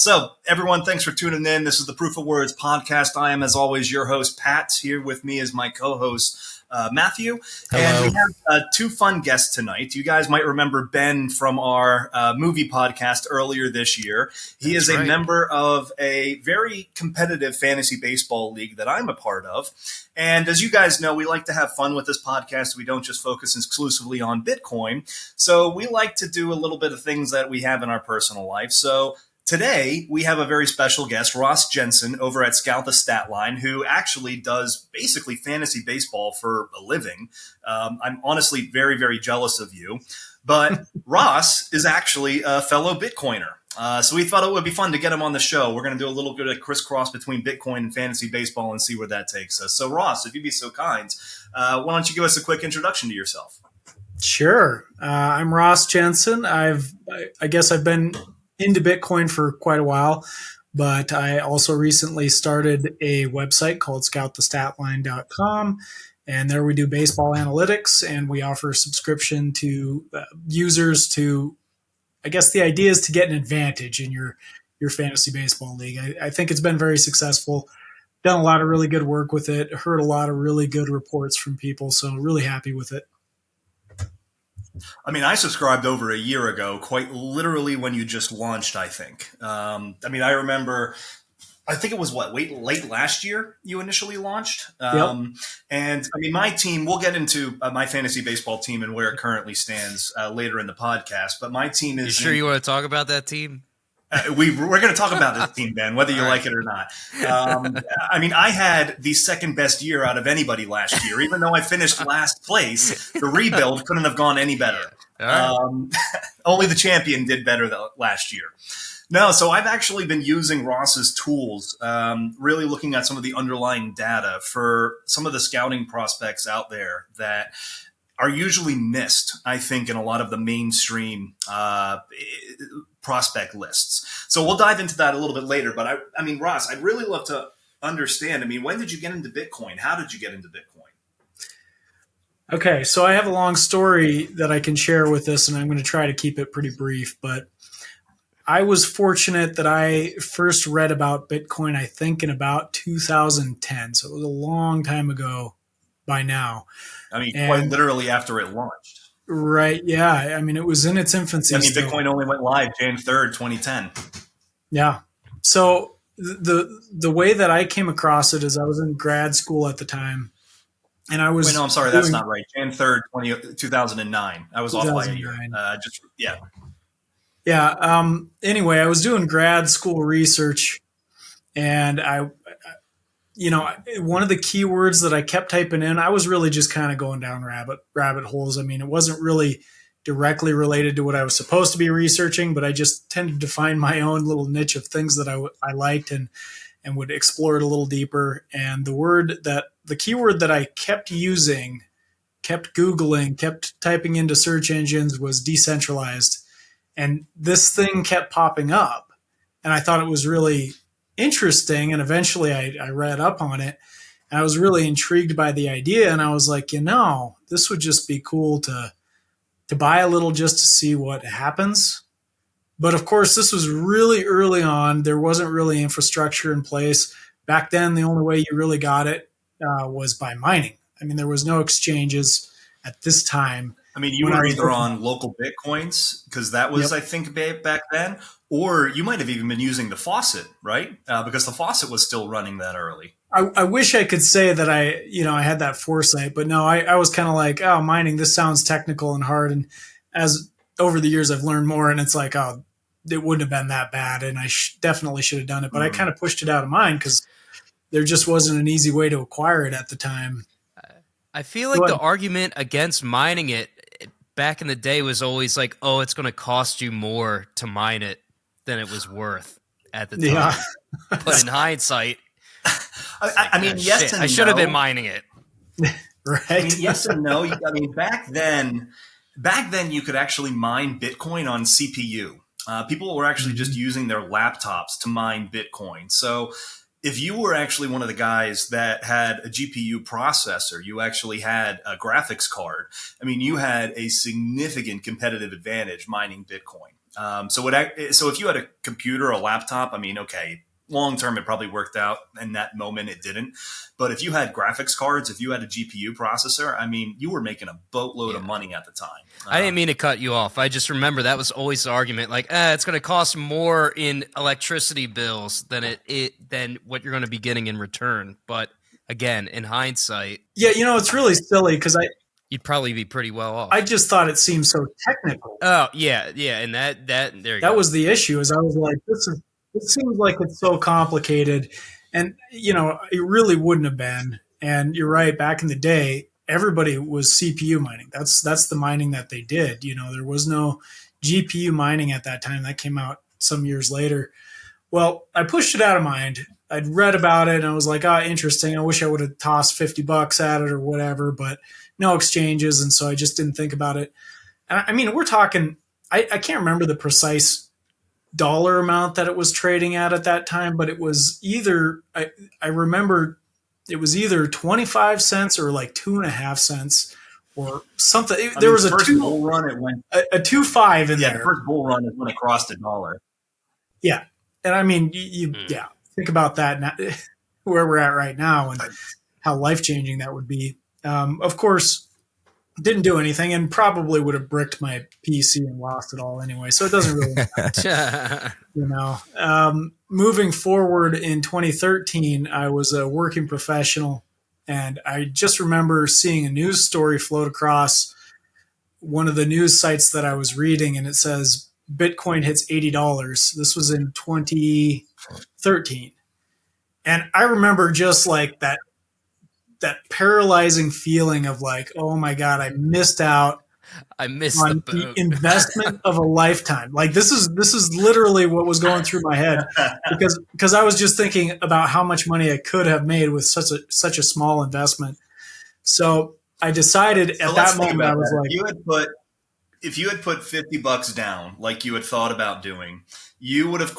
So, everyone, thanks for tuning in. This is the Proof of Words podcast. I am, as always, your host, Pat. Here with me is my co-host, Matthew. Hello. And we have two fun guests tonight. You guys might remember Ben from our movie podcast earlier this year. He is a member of a very competitive fantasy baseball league that I'm a part of. And as you guys know, we like to have fun with this podcast. We don't just focus exclusively on Bitcoin. So we like to do a little bit of things that we have in our personal life. So today, we have a very special guest, Ross Jensen, over at Statline, who actually does basically fantasy baseball for a living. I'm honestly very, very jealous of you. But Ross is actually a fellow Bitcoiner. So we thought it would be fun to get him on the show. We're going to do a little bit of crisscross between Bitcoin and fantasy baseball and see where that takes us. So, Ross, if you'd be so kind, why don't you give us a quick introduction to yourself? Sure. I'm Ross Jensen. I guess I've been into Bitcoin for quite a while, but I also recently started a website called scoutthestatline.com, and there we do baseball analytics, and we offer subscription to users to, I guess the idea is to get an advantage in your fantasy baseball league. I think it's been very successful. Done a lot of really good work with it, heard a lot of really good reports from people, so really happy with it. I mean, I subscribed over a year ago, quite literally when you just launched, I think. I remember, I think it was late last year you initially launched. Yep. And I mean, my team, we'll get into my fantasy baseball team and where it currently stands later in the podcast. But my team is. You sure you want to talk about that team? We're going to talk about this team, Ben, whether you like it or not. I had the second best year out of anybody last year, even though I finished last place. The rebuild couldn't have gone any better. Only the champion did better last year. No, so I've actually been using Ross's tools, really looking at some of the underlying data for some of the scouting prospects out there that are usually missed, I think, in a lot of the mainstream prospect lists. So we'll dive into that a little bit later. But I mean, Ross, I'd really love to understand. I mean, when did you get into Bitcoin? How did you get into Bitcoin? Okay, so I have a long story that I can share with this, and I'm going to try to keep it pretty brief. But I was fortunate that I first read about Bitcoin, I think, in about 2010. So it was a long time ago by now. I mean, quite literally after it launched. Right. Yeah. I mean, it was in its infancy. I mean, Bitcoin only went live January 3rd, 2010. Yeah. So the way that I came across it is I was in grad school at the time, and I was. Wait, no, I'm sorry, that's not right. January 3rd, 2009. I was off by a year. Yeah. Anyway, I was doing grad school research, and one of the keywords that I kept typing in, I was really just kind of going down rabbit holes. I mean, it wasn't really directly related to what I was supposed to be researching, but I just tended to find my own little niche of things that I liked and would explore it a little deeper. And the keyword that I kept using, kept Googling, kept typing into search engines was decentralized. And this thing kept popping up. And I thought it was really interesting, and eventually I read up on it, and I was really intrigued by the idea, and I was like, this would just be cool to buy a little just to see what happens. But of course, this was really early on. There wasn't really infrastructure in place. Back then, the only way you really got it was by mining. I mean, there was no exchanges at this time. I mean, you were either on local Bitcoins, because that was, I think, back then, or you might have even been using the faucet, right? Because the faucet was still running that early. I wish I could say that I had that foresight, but no, I was kind of like, oh, mining, this sounds technical and hard. And as over the years, I've learned more, and it's like, oh, it wouldn't have been that bad, and I definitely should have done it. But I kind of pushed it out of mind because there just wasn't an easy way to acquire it at the time. I feel like the argument against mining it back in the day was always like, oh, it's going to cost you more to mine it than it was worth at the time. Yeah. But in hindsight, I mean, yes and no. I should have been mining it. Right. I mean, yes and no. I mean, back then you could actually mine Bitcoin on CPU. People were actually just using their laptops to mine Bitcoin. So if you were actually one of the guys that had a GPU processor, you actually had a graphics card, I mean, you had a significant competitive advantage mining Bitcoin. So if you had a computer or a laptop, I mean, okay, long term it probably worked out. In that moment, it didn't. But if you had graphics cards, if you had a GPU processor, I mean, you were making a boatload of money at the time. I didn't mean to cut you off. I just remember that was always the argument. Like, it's going to cost more in electricity bills than than what you're going to be getting in return. But again, in hindsight, yeah, it's really silly because you'd probably be pretty well off. I just thought it seemed so technical. Oh yeah, and that there you go. That was the issue. Is I was like, it seems like it's so complicated, and it really wouldn't have been. And you're right. Back in the day, everybody was CPU mining. That's the mining that they did. There was no GPU mining at that time. That came out some years later. Well, I pushed it out of mind. I'd read about it and I was like, interesting. I wish I would have tossed $50 at it or whatever, but no exchanges. And so I just didn't think about it. And I mean, we're talking, I can't remember the precise dollar amount that it was trading at that time, but it was either, I remember it was either 25 cents or like 2.5 cents or something. There was a first bull run. It went a 2.5 in there. Yeah, the first bull run is when it crossed $1. Yeah, and I mean, you think about that now, where we're at right now and how life changing that would be. Of course, didn't do anything and probably would have bricked my PC and lost it all anyway. So it doesn't really matter. Moving forward in 2013, I was a working professional, and I just remember seeing a news story float across one of the news sites that I was reading, and it says Bitcoin hits $80. This was in 2013. And I remember just like that paralyzing feeling of like, oh my God, I missed out. I missed on the investment of a lifetime. Like this is literally what was going through my head because I was just thinking about how much money I could have made with such a small investment. So I decided at that moment, I was like, if you had put $50 down, like you had thought about doing, you would have,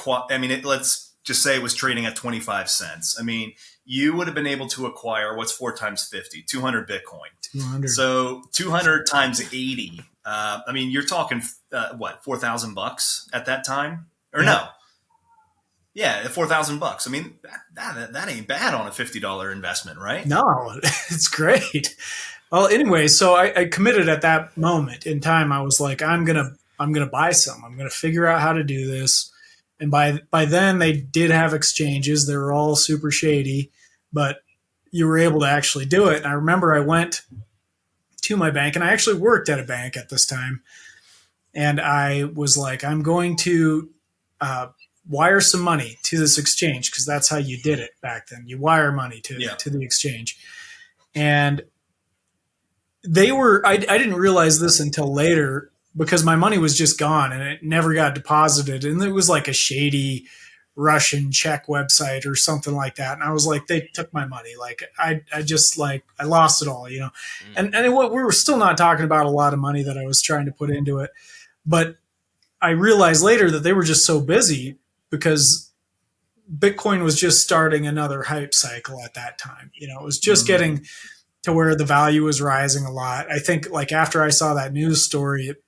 let's just say it was trading at 25 cents. I mean, you would have been able to acquire what's 4 times 50, 200 Bitcoin. 200. So 200 times 80. I mean, you're talking $4,000 at that time, or no? Yeah, $4,000. I mean, that ain't bad on a $50 investment, right? No, it's great. Well, anyway, so I committed at that moment in time. I was like, I'm gonna buy some. I'm gonna figure out how to do this. And by then, they did have exchanges. They were all super shady, but you were able to actually do it. And I remember I went to my bank, and I actually worked at a bank at this time. And I was like, I'm going to wire some money to this exchange because that's how you did it back then. You wire money to the exchange. And they were, I didn't realize this until later because my money was just gone and it never got deposited. And it was like a shady Russian Czech website or something like that. And I was like, they took my money. Like, I lost it all, And we were still not talking about a lot of money that I was trying to put into it. But I realized later that they were just so busy because Bitcoin was just starting another hype cycle at that time. It was just getting to where the value was rising a lot. I think like after I saw that news story, it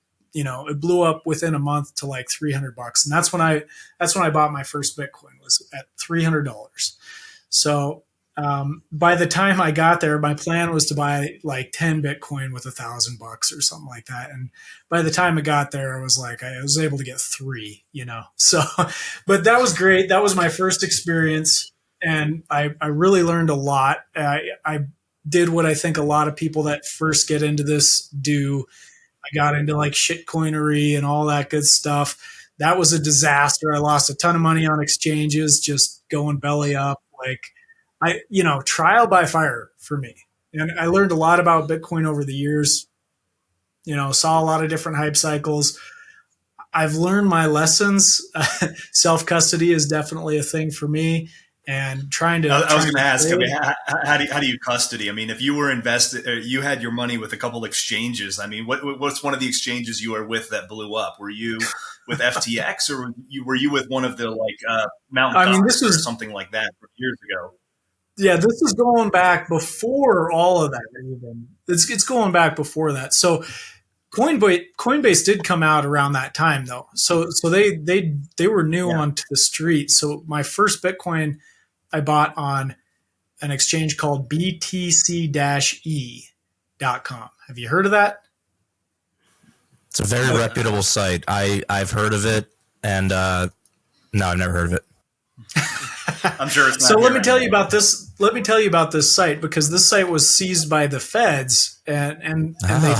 blew up within a month to like $300. And that's when I bought my first Bitcoin, was at $300. So by the time I got there, my plan was to buy like 10 Bitcoin with $1,000 or something like that. And by the time I got there, I was like, I was able to get 3, so, but that was great. That was my first experience. And I really learned a lot. I did what I think a lot of people that first get into this do. I got into like shitcoinery and all that good stuff. That was a disaster. I lost a ton of money on exchanges, just going belly up. Like trial by fire for me. And I learned a lot about Bitcoin over the years, saw a lot of different hype cycles. I've learned my lessons. Self-custody is definitely a thing for me. And trying to, I was going to ask, how do you custody? I mean, if you were invested, you had your money with a couple exchanges. I mean, what's one of the exchanges you were with that blew up? Were you with FTX or were you with one of the Mountain Gox or something like that years ago? Yeah, this is going back before all of that. Even it's going back before that. So Coinbase did come out around that time though. So they were new onto the street. So my first Bitcoin I bought on an exchange called BTC-E.com. Have you heard of that? It's a very reputable site. I've heard of it, and no, I've never heard of it. I'm sure it's not. So let me tell you about this. Let me tell you about this site, because this site was seized by the feds, and they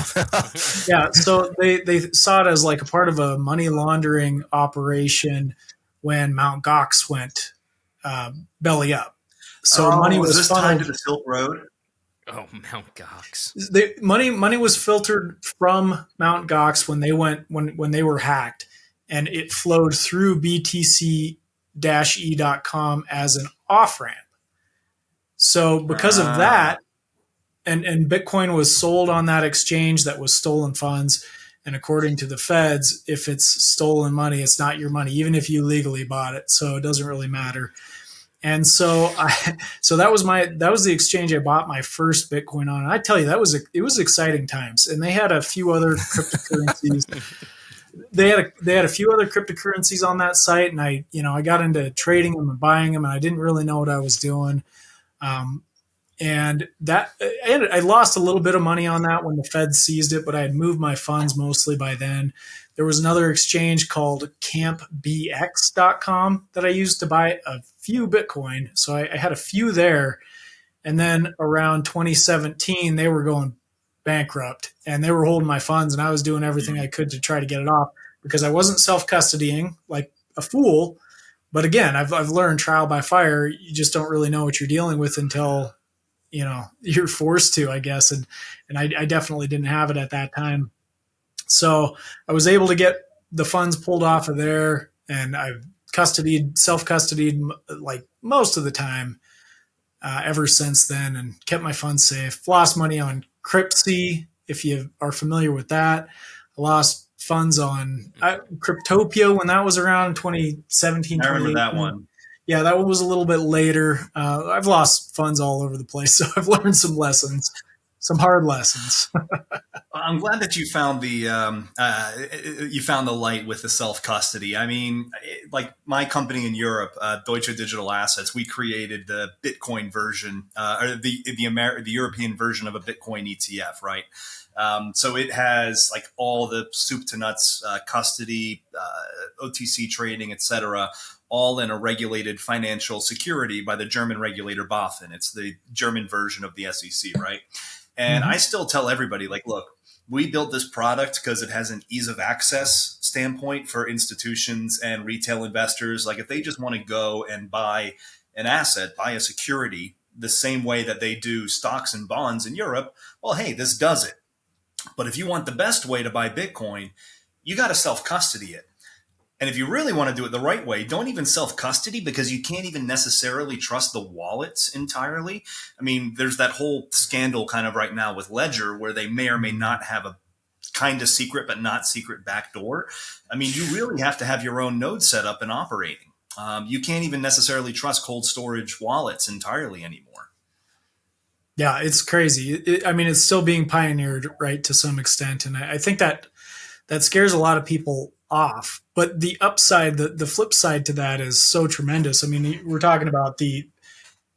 so they saw it as like a part of a money laundering operation when Mt. Gox went belly up. So money was tied to the Silk Road. Oh, Mt. Gox. Money was filtered from Mt. Gox when they were hacked, and it flowed through BTC-E.com as an off ramp. So because of that, and Bitcoin was sold on that exchange that was stolen funds. And according to the feds, if it's stolen money, it's not your money, even if you legally bought it. So it doesn't really matter. And so that was the exchange I bought my first Bitcoin on. And I tell you, it was exciting times. And they had a few other cryptocurrencies. They had a few other cryptocurrencies on that site, and I got into trading them and buying them, and I didn't really know what I was doing. And I lost a little bit of money on that when the Fed seized it, but I had moved my funds mostly by then. There was another exchange called campbx.com that I used to buy a few Bitcoin. So I had a few there. And then around 2017, they were going bankrupt and they were holding my funds, and I was doing everything I could to try to get it off because I wasn't self-custodying like a fool. But again, I've learned trial by fire. You just don't really know what you're dealing with until, you're forced to, I guess. And I definitely didn't have it at that time. So I was able to get the funds pulled off of there, and I've self-custodied like most of the time ever since then, and kept my funds safe. Lost money on Cryptsy, if you are familiar with that. I lost funds on Cryptopia when that was around 2017. I remember that one. Yeah, that one was a little bit later. I've lost funds all over the place, so I've learned some lessons, some hard lessons. I'm glad that you found the light with the self-custody. I mean, like my company in Europe, Deutsche Digital Assets, we created the Bitcoin version, or the European version of a Bitcoin ETF, right? So it has like all the soup to nuts custody, OTC trading, etc., all in a regulated financial security by the German regulator BaFin. It's the German version of the SEC, right? And I still tell everybody, like, look, we built this product because it has an ease of access standpoint for institutions and retail investors. Like if they just want to go and buy an asset, buy a security the same way that they do stocks and bonds in Europe, well, hey, this does it. But if you want the best way to buy Bitcoin, you got to self-custody it. And if you really want to do it the right way, don't even self-custody, because you can't even necessarily trust the wallets entirely. I mean, there's that whole scandal kind of right now with Ledger where they may or may not have a kind of secret but not secret backdoor. I mean, you really have to have your own node set up and operating. You can't even necessarily trust cold storage wallets entirely anymore. Yeah, it's crazy. It's still being pioneered, right, to some extent. And I think that scares a lot of people off. But the upside, the flip side to that is so tremendous. I mean, we're talking about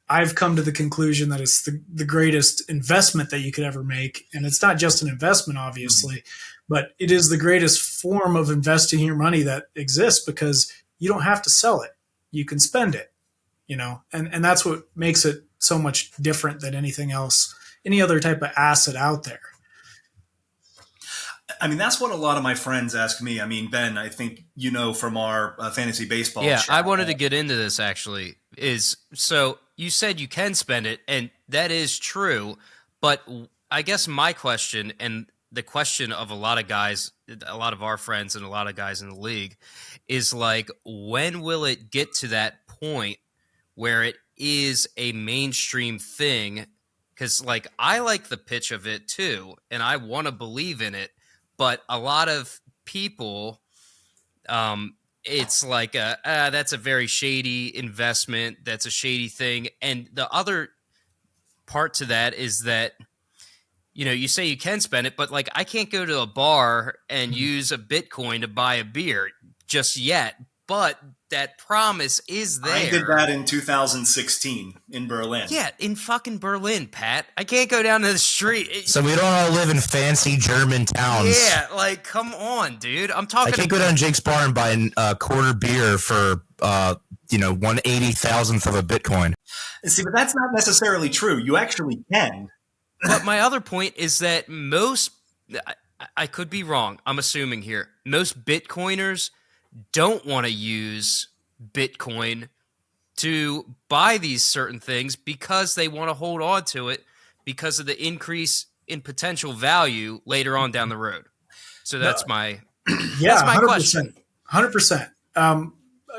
I've come to the conclusion that it's the greatest investment that you could ever make. And it's not just an investment, obviously, but it is the greatest form of investing your money that exists, because you don't have to sell it. You can spend it, and that's what makes it so much different than anything else, any other type of asset out there. I mean, that's what a lot of my friends ask me. I mean, Ben, I think from our fantasy baseball. Yeah, chat. I wanted to get into this actually. So you said you can spend it, and that is true. But I guess my question, and the question of a lot of guys, a lot of our friends and a lot of guys in the league, is like, when will it get to that point where it is a mainstream thing? Because like, I like the pitch of it too, and I want to believe in it. But a lot of people, it's like, that's a very shady investment. That's a shady thing. And the other part to that is that you say you can spend it, but like I can't go to a bar and use a Bitcoin to buy a beer just yet. But that promise is there. I did that in 2016 in Berlin. Yeah, in fucking Berlin, Pat. I can't go down to the street. So we don't all live in fancy German towns. Yeah, like, come on, dude. I'm talking. I can't go down to Jake's bar and buy a quarter beer for 1/80,000th of a Bitcoin. See, but that's not necessarily true. You actually can. But my other point is that I could be wrong. I'm assuming here. Most Bitcoiners don't want to use Bitcoin to buy these certain things because they want to hold on to it because of the increase in potential value later on down the road. So that's my that's my 100%, question. 100%.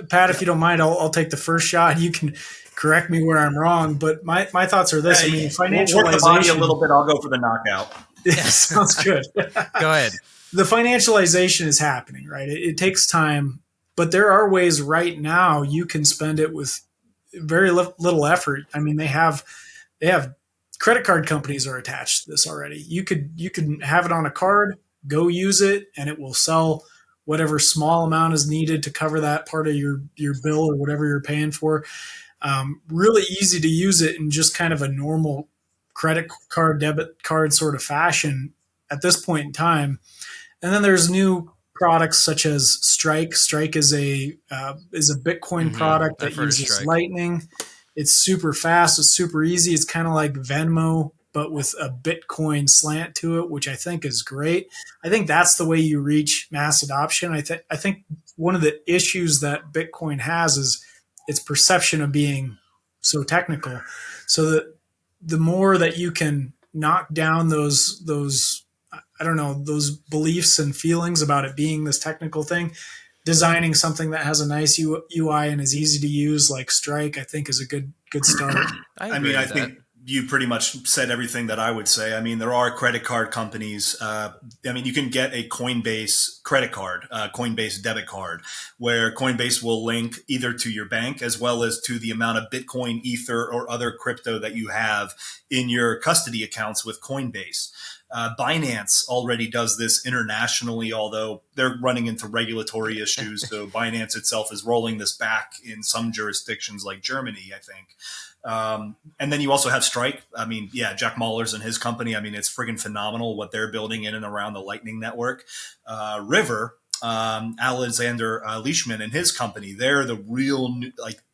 Pat, if you don't mind, I'll take the first shot. You can correct me where I'm wrong, but my thoughts are this. I mean, financialization. Work the body a little bit. I'll go for the knockout. Yeah, sounds good. Go ahead. The financialization is happening, right? It takes time, but there are ways right now you can spend it with very little effort. I mean, they have credit card companies are attached to this already. You can have it on a card, go use it, and it will sell whatever small amount is needed to cover that part of your bill or whatever you're paying for. Really easy to use it in just kind of a normal credit card, debit card sort of fashion at this point in time. And then there's new products such as Strike. Strike is a Bitcoin product that uses Lightning. It's super fast. It's super easy. It's kind of like Venmo, but with a Bitcoin slant to it, which I think is great. I think that's the way you reach mass adoption. I think one of the issues that Bitcoin has is its perception of being so technical. So that the more that you can knock down those beliefs and feelings about it being this technical thing, designing something that has a nice UI and is easy to use like Strike, I think is a good start. I think you pretty much said everything that I would say. I mean, there are credit card companies. You can get a Coinbase credit card, Coinbase debit card, where Coinbase will link either to your bank as well as to the amount of Bitcoin, Ether, or other crypto that you have in your custody accounts with Coinbase. Binance already does this internationally, although they're running into regulatory issues. So Binance itself is rolling this back in some jurisdictions like Germany, I think. And then you also have Strike. I mean, yeah, Jack Mallers and his company. I mean, it's friggin' phenomenal what they're building in and around the Lightning Network. River, Alexander Leishman and his company, they're the real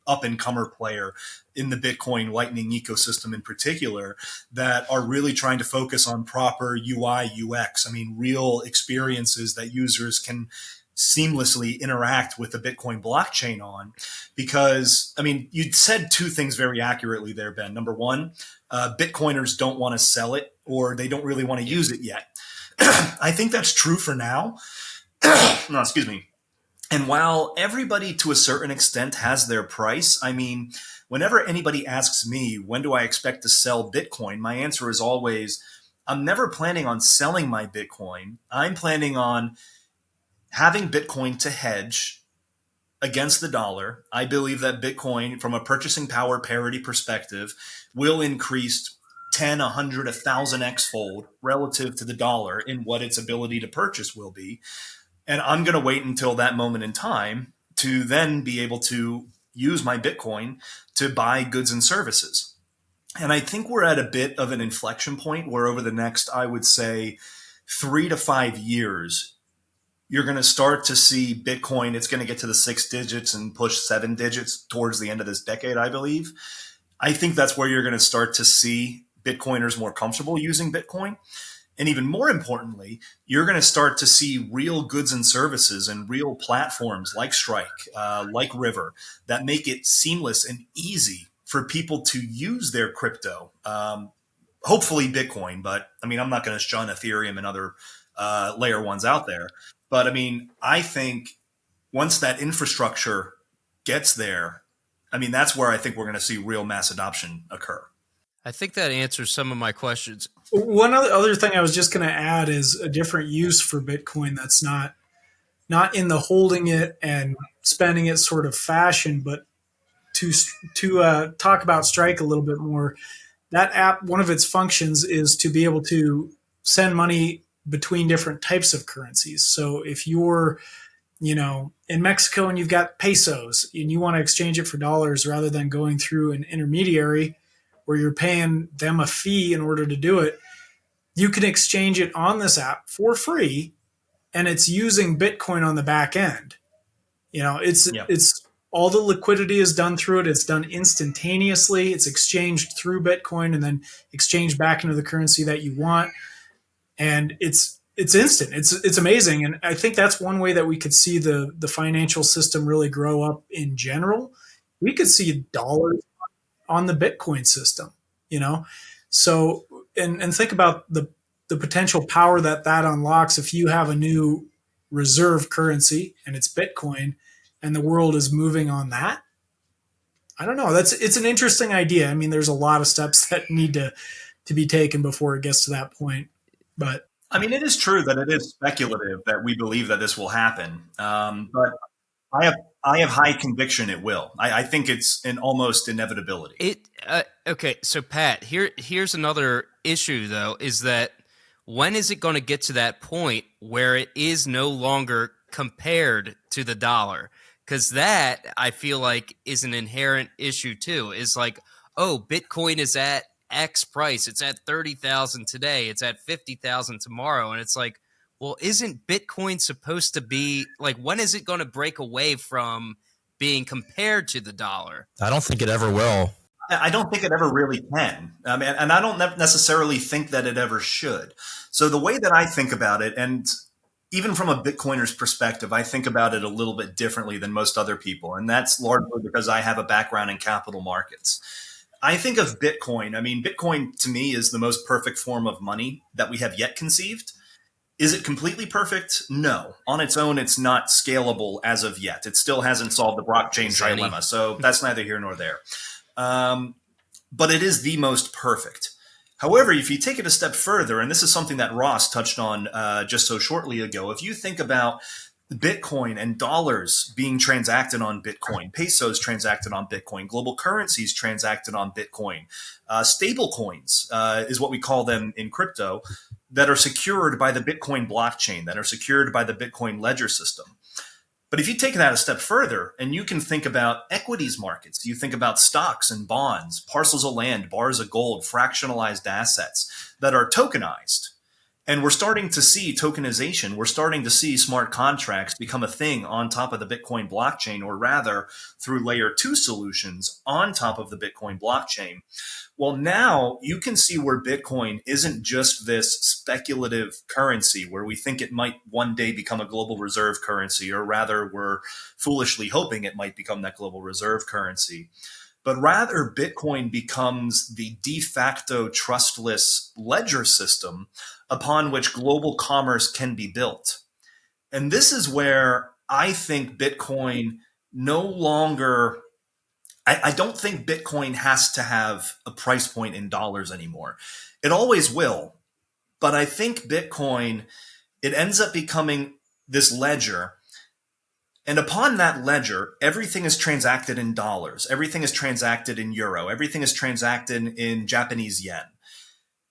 up-and-comer player in the Bitcoin Lightning ecosystem in particular that are really trying to focus on proper UI, UX. I mean, real experiences that users can seamlessly interact with the Bitcoin blockchain on. Because, I mean, you said two things very accurately there, Ben. Number one, Bitcoiners don't want to sell it or they don't really want to use it yet. I think that's true for now. No, excuse me. And while everybody to a certain extent has their price, I mean, whenever anybody asks me, when do I expect to sell Bitcoin? My answer is always, I'm never planning on selling my Bitcoin. I'm planning on having Bitcoin to hedge against the dollar. I believe that Bitcoin, from a purchasing power parity perspective, will increase 10, 100, 1,000x fold relative to the dollar in what its ability to purchase will be. And I'm going to wait until that moment in time to then be able to use my Bitcoin to buy goods and services. And I think we're at a bit of an inflection point where over the next, I would say, 3 to 5 years, you're going to start to see Bitcoin. It's going to get to the 6 digits and push 7 digits towards the end of this decade, I believe. I think that's where you're going to start to see Bitcoiners more comfortable using Bitcoin. And even more importantly, you're going to start to see real goods and services and real platforms like Strike, like River, that make it seamless and easy for people to use their crypto. Hopefully Bitcoin, but I mean, I'm not going to shun Ethereum and other layer ones out there. But I mean, I think once that infrastructure gets there, I mean, that's where I think we're going to see real mass adoption occur. I think that answers some of my questions. One other thing I was just going to add is a different use for Bitcoin that's not in the holding it and spending it sort of fashion, but to talk about Strike a little bit more. that app, one of its functions is to be able to send money between different types of currencies. So if you're, in Mexico and you've got pesos and you want to exchange it for dollars rather than going through an intermediary where you're paying them a fee in order to do it, you can exchange it on this app for free, and it's using Bitcoin on the back end. It's all the liquidity is done through it. It's done instantaneously. It's exchanged through Bitcoin and then exchanged back into the currency that you want. And it's instant. It's amazing. And I think that's one way that we could see the financial system really grow up in general. We could see dollars on the Bitcoin system, So, and think about the potential power that unlocks if you have a new reserve currency and it's Bitcoin and the world is moving on that. I don't know. It's an interesting idea. I mean, there's a lot of steps that need to be taken before it gets to that point. But I mean, it is true that it is speculative that we believe that this will happen. But I have high conviction it will. I think it's an almost inevitability. Okay, so Pat, here's another issue though, is that when is it going to get to that point where it is no longer compared to the dollar? Because that, I feel like, is an inherent issue too. Is like, oh, Bitcoin is at X price. It's at 30,000 today. It's at 50,000 tomorrow. And it's like, well, isn't Bitcoin supposed to be, like, when is it going to break away from being compared to the dollar? I don't think it ever will. I don't think it ever really can. I mean, and I don't necessarily think that it ever should. So the way that I think about it, and even from a Bitcoiner's perspective, I think about it a little bit differently than most other people. And that's largely because I have a background in capital markets. I think of Bitcoin. I mean, Bitcoin to me is the most perfect form of money that we have yet conceived. Is it completely perfect? No. On its own, it's not scalable as of yet. It still hasn't solved the blockchain dilemma. So that's neither here nor there. But it is the most perfect. However, if you take it a step further, and this is something that Ross touched on just so shortly ago, if you think about Bitcoin and dollars being transacted on Bitcoin, pesos transacted on Bitcoin, global currencies transacted on Bitcoin, stable coins is what we call them in crypto, that are secured by the Bitcoin blockchain, that are secured by the Bitcoin ledger system. But if you take that a step further and you can think about equities markets, you think about stocks and bonds, parcels of land, bars of gold, fractionalized assets that are tokenized. And we're starting to see tokenization. We're starting to see smart contracts become a thing on top of the Bitcoin blockchain, or rather through layer 2 solutions on top of the Bitcoin blockchain. Well, now you can see where Bitcoin isn't just this speculative currency where we think it might one day become a global reserve currency, or rather we're foolishly hoping it might become that global reserve currency. But rather, Bitcoin becomes the de facto trustless ledger system upon which global commerce can be built. And this is where I think Bitcoin no longer, I don't think Bitcoin has to have a price point in dollars anymore. It always will. But I think Bitcoin, it ends up becoming this ledger. And upon that ledger, everything is transacted in dollars. Everything is transacted in euro. Everything is transacted in Japanese yen.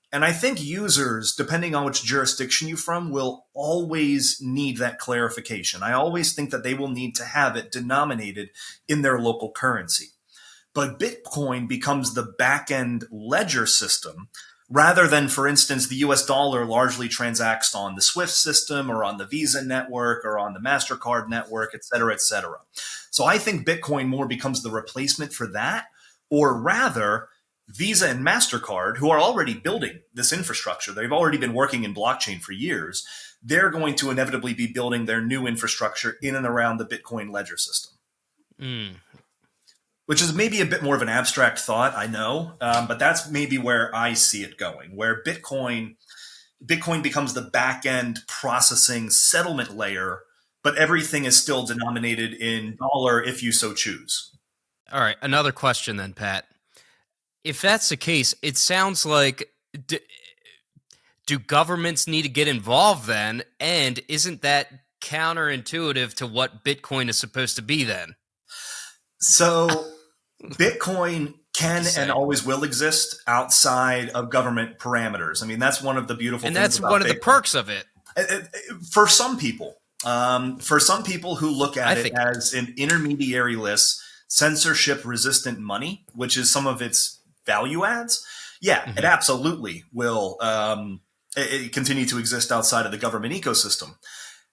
And I think users, depending on which jurisdiction you're from, will always need that clarification. I always think that they will need to have it denominated in their local currency. But Bitcoin becomes the back-end ledger system rather than, for instance, the US dollar largely transacts on the SWIFT system or on the Visa network or on the MasterCard network, et cetera, et cetera. So I think Bitcoin more becomes the replacement for that, or rather, Visa and MasterCard, who are already building this infrastructure, they've already been working in blockchain for years, they're going to inevitably be building their new infrastructure in and around the Bitcoin ledger system. Which is maybe a bit more of an abstract thought, I know, but that's maybe where I see it going, where Bitcoin becomes the back-end processing settlement layer, but everything is still denominated in dollar if you so choose. All right, another question then, Pat. If that's the case, it sounds like, do governments need to get involved then? And isn't that counterintuitive to what Bitcoin is supposed to be then? So Bitcoin can and always will exist outside of government parameters. I mean, that's one of the beautiful things. And that's one of the perks of it. For some people. For some people who look at it as an intermediary-less, censorship-resistant money, which is some of its value adds, it absolutely will it continue to exist outside of the government ecosystem.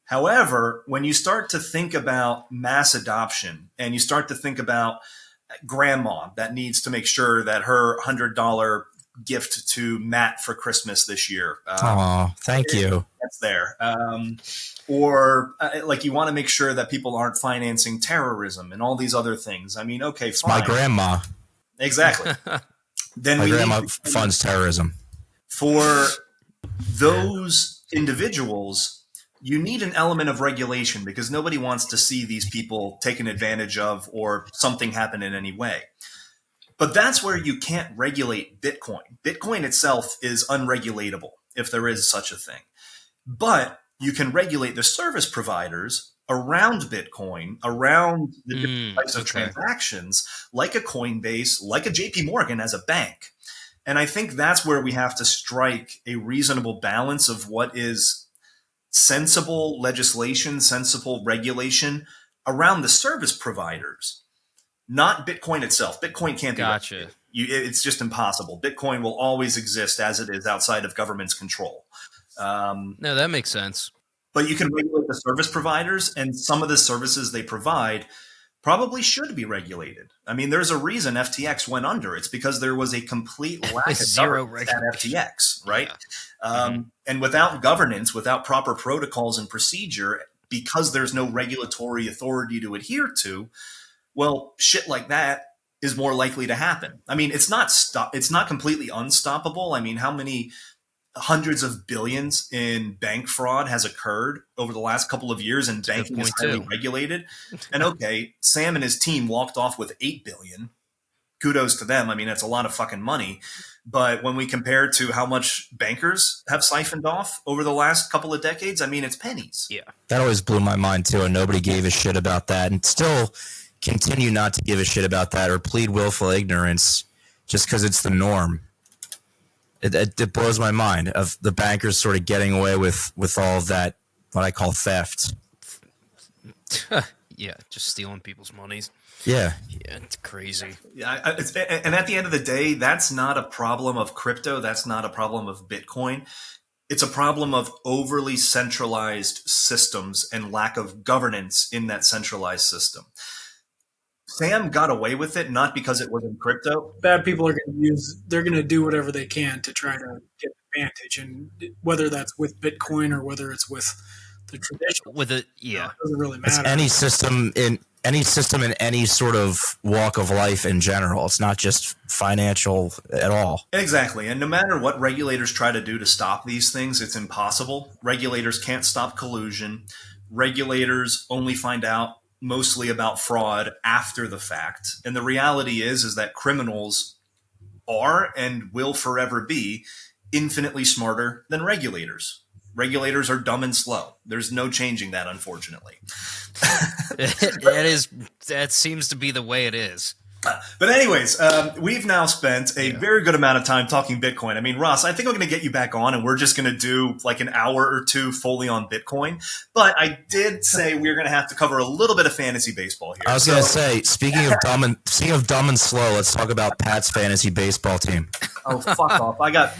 However, when you start to think about mass adoption and you start to think about grandma that needs to make sure that her $100 gift to Matt for Christmas this year. Thank you. That's there. Or like you want to make sure that people aren't financing terrorism and all these other things. I mean, okay, fine. My grandma. Exactly. Then my grandma funds terrorism. For those individuals, you need an element of regulation because nobody wants to see these people taken advantage of or something happen in any way. But that's where you can't regulate Bitcoin. Bitcoin itself is unregulatable, if there is such a thing. But you can regulate the service providers around Bitcoin, around the different types of transactions, like a Coinbase, like a JP Morgan as a bank. And I think that's where we have to strike a reasonable balance of what is sensible legislation, sensible regulation around the service providers. Not Bitcoin itself. Bitcoin can't be regulated. It's just impossible. Bitcoin will always exist as it is outside of government's control. No, that makes sense. But you can regulate the service providers, and some of the services they provide probably should be regulated. I mean, there's a reason FTX went under. It's because there was a complete lack of zero governance at FTX, right? Yeah. And without governance, without proper protocols and procedure, because there's no regulatory authority to adhere to, well, shit like that is more likely to happen. I mean, it's not completely unstoppable. I mean, how many hundreds of billions in bank fraud has occurred over the last couple of years, and banking is highly regulated? And okay, Sam and his team walked off with $8 billion. Kudos to them. I mean, that's a lot of fucking money. But when we compare to how much bankers have siphoned off over the last couple of decades, I mean, it's pennies. Yeah. That always blew my mind too, and nobody gave a shit about that, and still continue not to give a shit about that or plead willful ignorance just because it's the norm. It blows my mind of the bankers sort of getting away with all of that, what I call theft. Yeah, just stealing people's monies. Yeah, it's crazy. Yeah, and at the end of the day, that's not a problem of crypto. That's not a problem of Bitcoin. It's a problem of overly centralized systems and lack of governance in that centralized system. Sam got away with it not because it was in crypto. Bad people are they're going to do whatever they can to try to get advantage, and whether that's with Bitcoin or whether it's with the traditional, it doesn't really matter. It's any system in any sort of walk of life in general. It's not just financial at all. Exactly. And no matter what regulators try to do to stop these things, it's impossible. Regulators can't stop collusion. Regulators only find out mostly about fraud after the fact. And the reality is that criminals are and will forever be infinitely smarter than regulators. Regulators are dumb and slow. There's no changing that, unfortunately. That seems to be the way it is. But anyways, we've now spent a very good amount of time talking Bitcoin. I mean, Ross, I think I'm going to get you back on and we're just going to do like an hour or two fully on Bitcoin. But I did say we're going to have to cover a little bit of fantasy baseball here. I was going to say, speaking of dumb and slow, let's talk about Pat's fantasy baseball team. Oh, fuck off. I got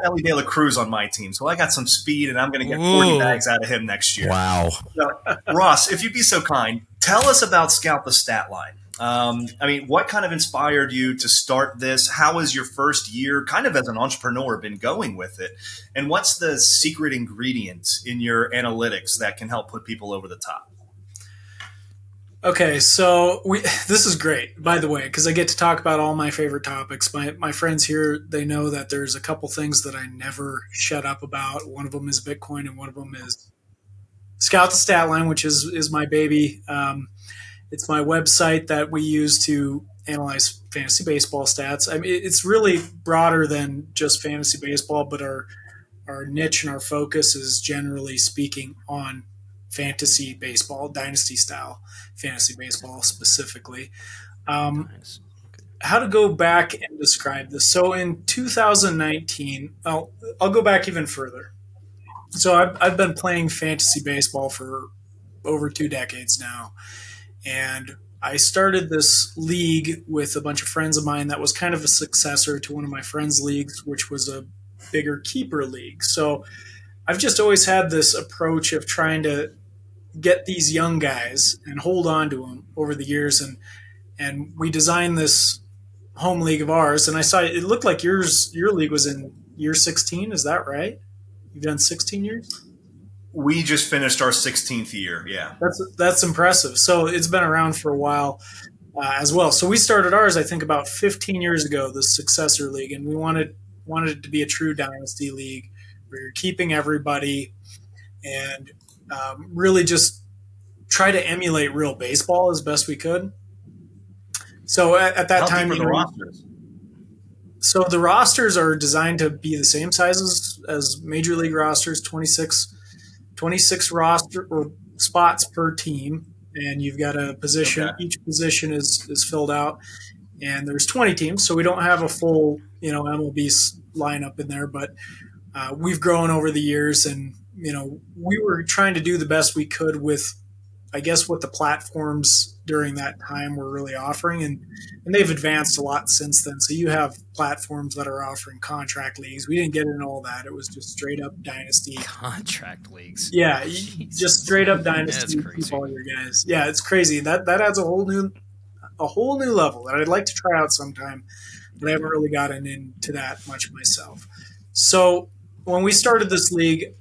Ellie De La Cruz on my team, so I got some speed and I'm going to get 40 bags out of him next year. Wow. So, Ross, if you'd be so kind, tell us about Scout the Statline. I mean, what kind of inspired you to start this? How has your first year kind of as an entrepreneur been going with it? And what's the secret ingredient in your analytics that can help put people over the top? Okay, so this is great, by the way, because I get to talk about all my favorite topics. My friends here, they know that there's a couple things that I never shut up about. One of them is Bitcoin, and one of them is Scout the Statline, which is my baby. It's my website that we use to analyze fantasy baseball stats. I mean, it's really broader than just fantasy baseball, but our niche and our focus is generally speaking on fantasy baseball, dynasty style fantasy baseball specifically. how to go back and describe this. So in 2019, I'll go back even further. So I've been playing fantasy baseball for over 2 decades now. And I started this league with a bunch of friends of mine that was kind of a successor to one of my friends' leagues, which was a bigger keeper league. So I've just always had this approach of trying to get these young guys and hold on to them over the years. And we designed this home league of ours. And I saw it looked like your league was in year 16. Is that right? You've done 16 years? We just finished our 16th year. Yeah. That's impressive. So it's been around for a while as well. So we started ours, I think, about 15 years ago, the successor league, and we wanted it to be a true dynasty league where you're keeping everybody and really just try to emulate real baseball as best we could. So at that time, the rosters? So the rosters are designed to be the same size as major league rosters, 26 roster or spots per team, and you've got a position. Okay. Each position is filled out, and there's 20 teams, so we don't have a full MLB lineup in there, but we've grown over the years, and we were trying to do the best we could with, I guess, what the platforms during that time were really offering, and they've advanced a lot since then. So you have platforms that are offering contract leagues. We didn't get into all that. It was just straight up dynasty. Contract leagues. Yeah, just straight up dynasty. Yeah, keep all your guys. Yeah, it's crazy. That adds a whole new level that I'd like to try out sometime, but I haven't really gotten into that much myself. So when we started this league,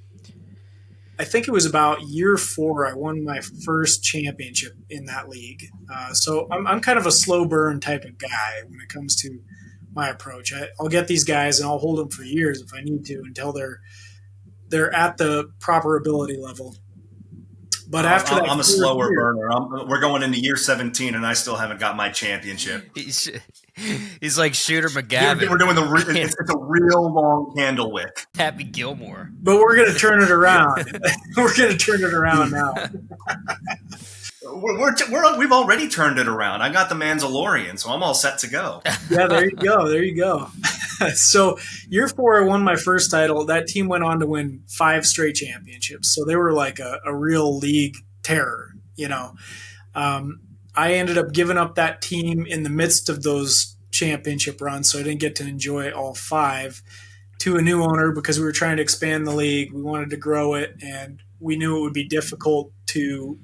I think it was about year 4, I won my first championship in that league. So I'm kind of a slow burn type of guy when it comes to my approach. I'll get these guys and I'll hold them for years if I need to until they're at the proper ability level. But after that, I'm a slower burner. We're going into year 17, and I still haven't got my championship. He's like Shooter McGavin. We're doing it's a real long candle wick. Happy Gilmore. But we're going to turn it around. We're going to turn it around now. We've already turned it around. I got the Mandalorian, so I'm all set to go. Yeah, there you go. So year 4, I won my first title. That team went on to win 5 straight championships. So they were like a real league terror, I ended up giving up that team in the midst of those championship runs, so I didn't get to enjoy all 5 to a new owner because we were trying to expand the league. We wanted to grow it, and we knew it would be difficult to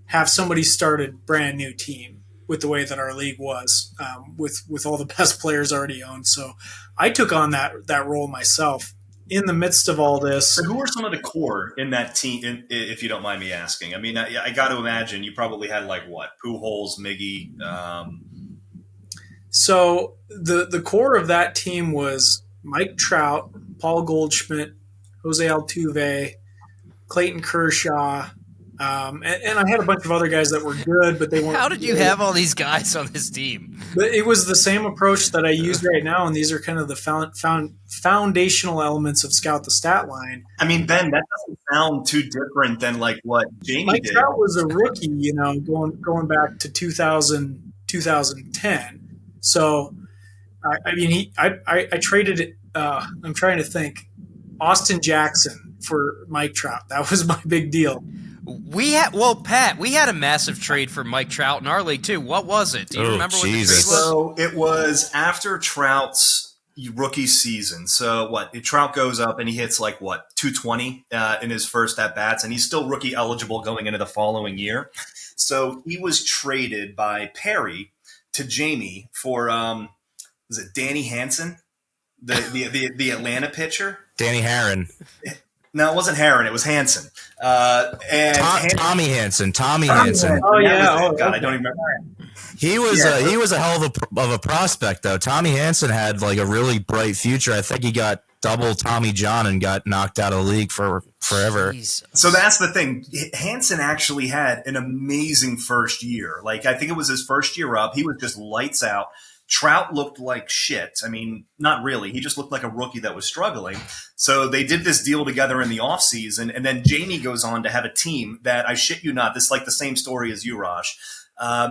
have somebody start a brand new team with the way that our league was, with all the best players already owned. So I took on that role myself. In the midst of all this, so who are some of the core in that team, if you don't mind me asking? I mean, I got to imagine you probably had Pujols, Miggy. So the core of that team was Mike Trout, Paul Goldschmidt, Jose Altuve, Clayton Kershaw, and I had a bunch of other guys that were good, but they weren't. How did you have all these guys on this team? But it was the same approach that I use right now, and these are kind of the foundational elements of Scout the Statline. I mean, Ben, that doesn't sound too different than what Jamie Mike did. Mike Trout was a rookie, going back to 2010. So, I traded it. I'm trying to think. Austin Jackson for Mike Trout. That was my big deal. Pat, we had a massive trade for Mike Trout in our league too. What was it? Do you remember what the trade was? So it was after Trout's rookie season. So Trout goes up and he hits 220 in his first at bats, and he's still rookie eligible going into the following year. So he was traded by Perry to Jamie for was it Danny Hansen, the Atlanta pitcher? Danny Herron. No, it wasn't Herron. It was Hansen. Tommy Hansen. Tommy Hansen. Oh yeah. Oh God, I don't even remember. He was a hell of a prospect though. Tommy Hansen had a really bright future. I think he got double Tommy John and got knocked out of the league for forever. Jesus. So that's the thing. Hansen actually had an amazing first year. I think it was his first year up. He was just lights out. Trout looked like shit. I mean, not really. He just looked like a rookie that was struggling. So they did this deal together in the offseason, and then Jamie goes on to have a team that, I shit you not, this is the same story as you, Raj.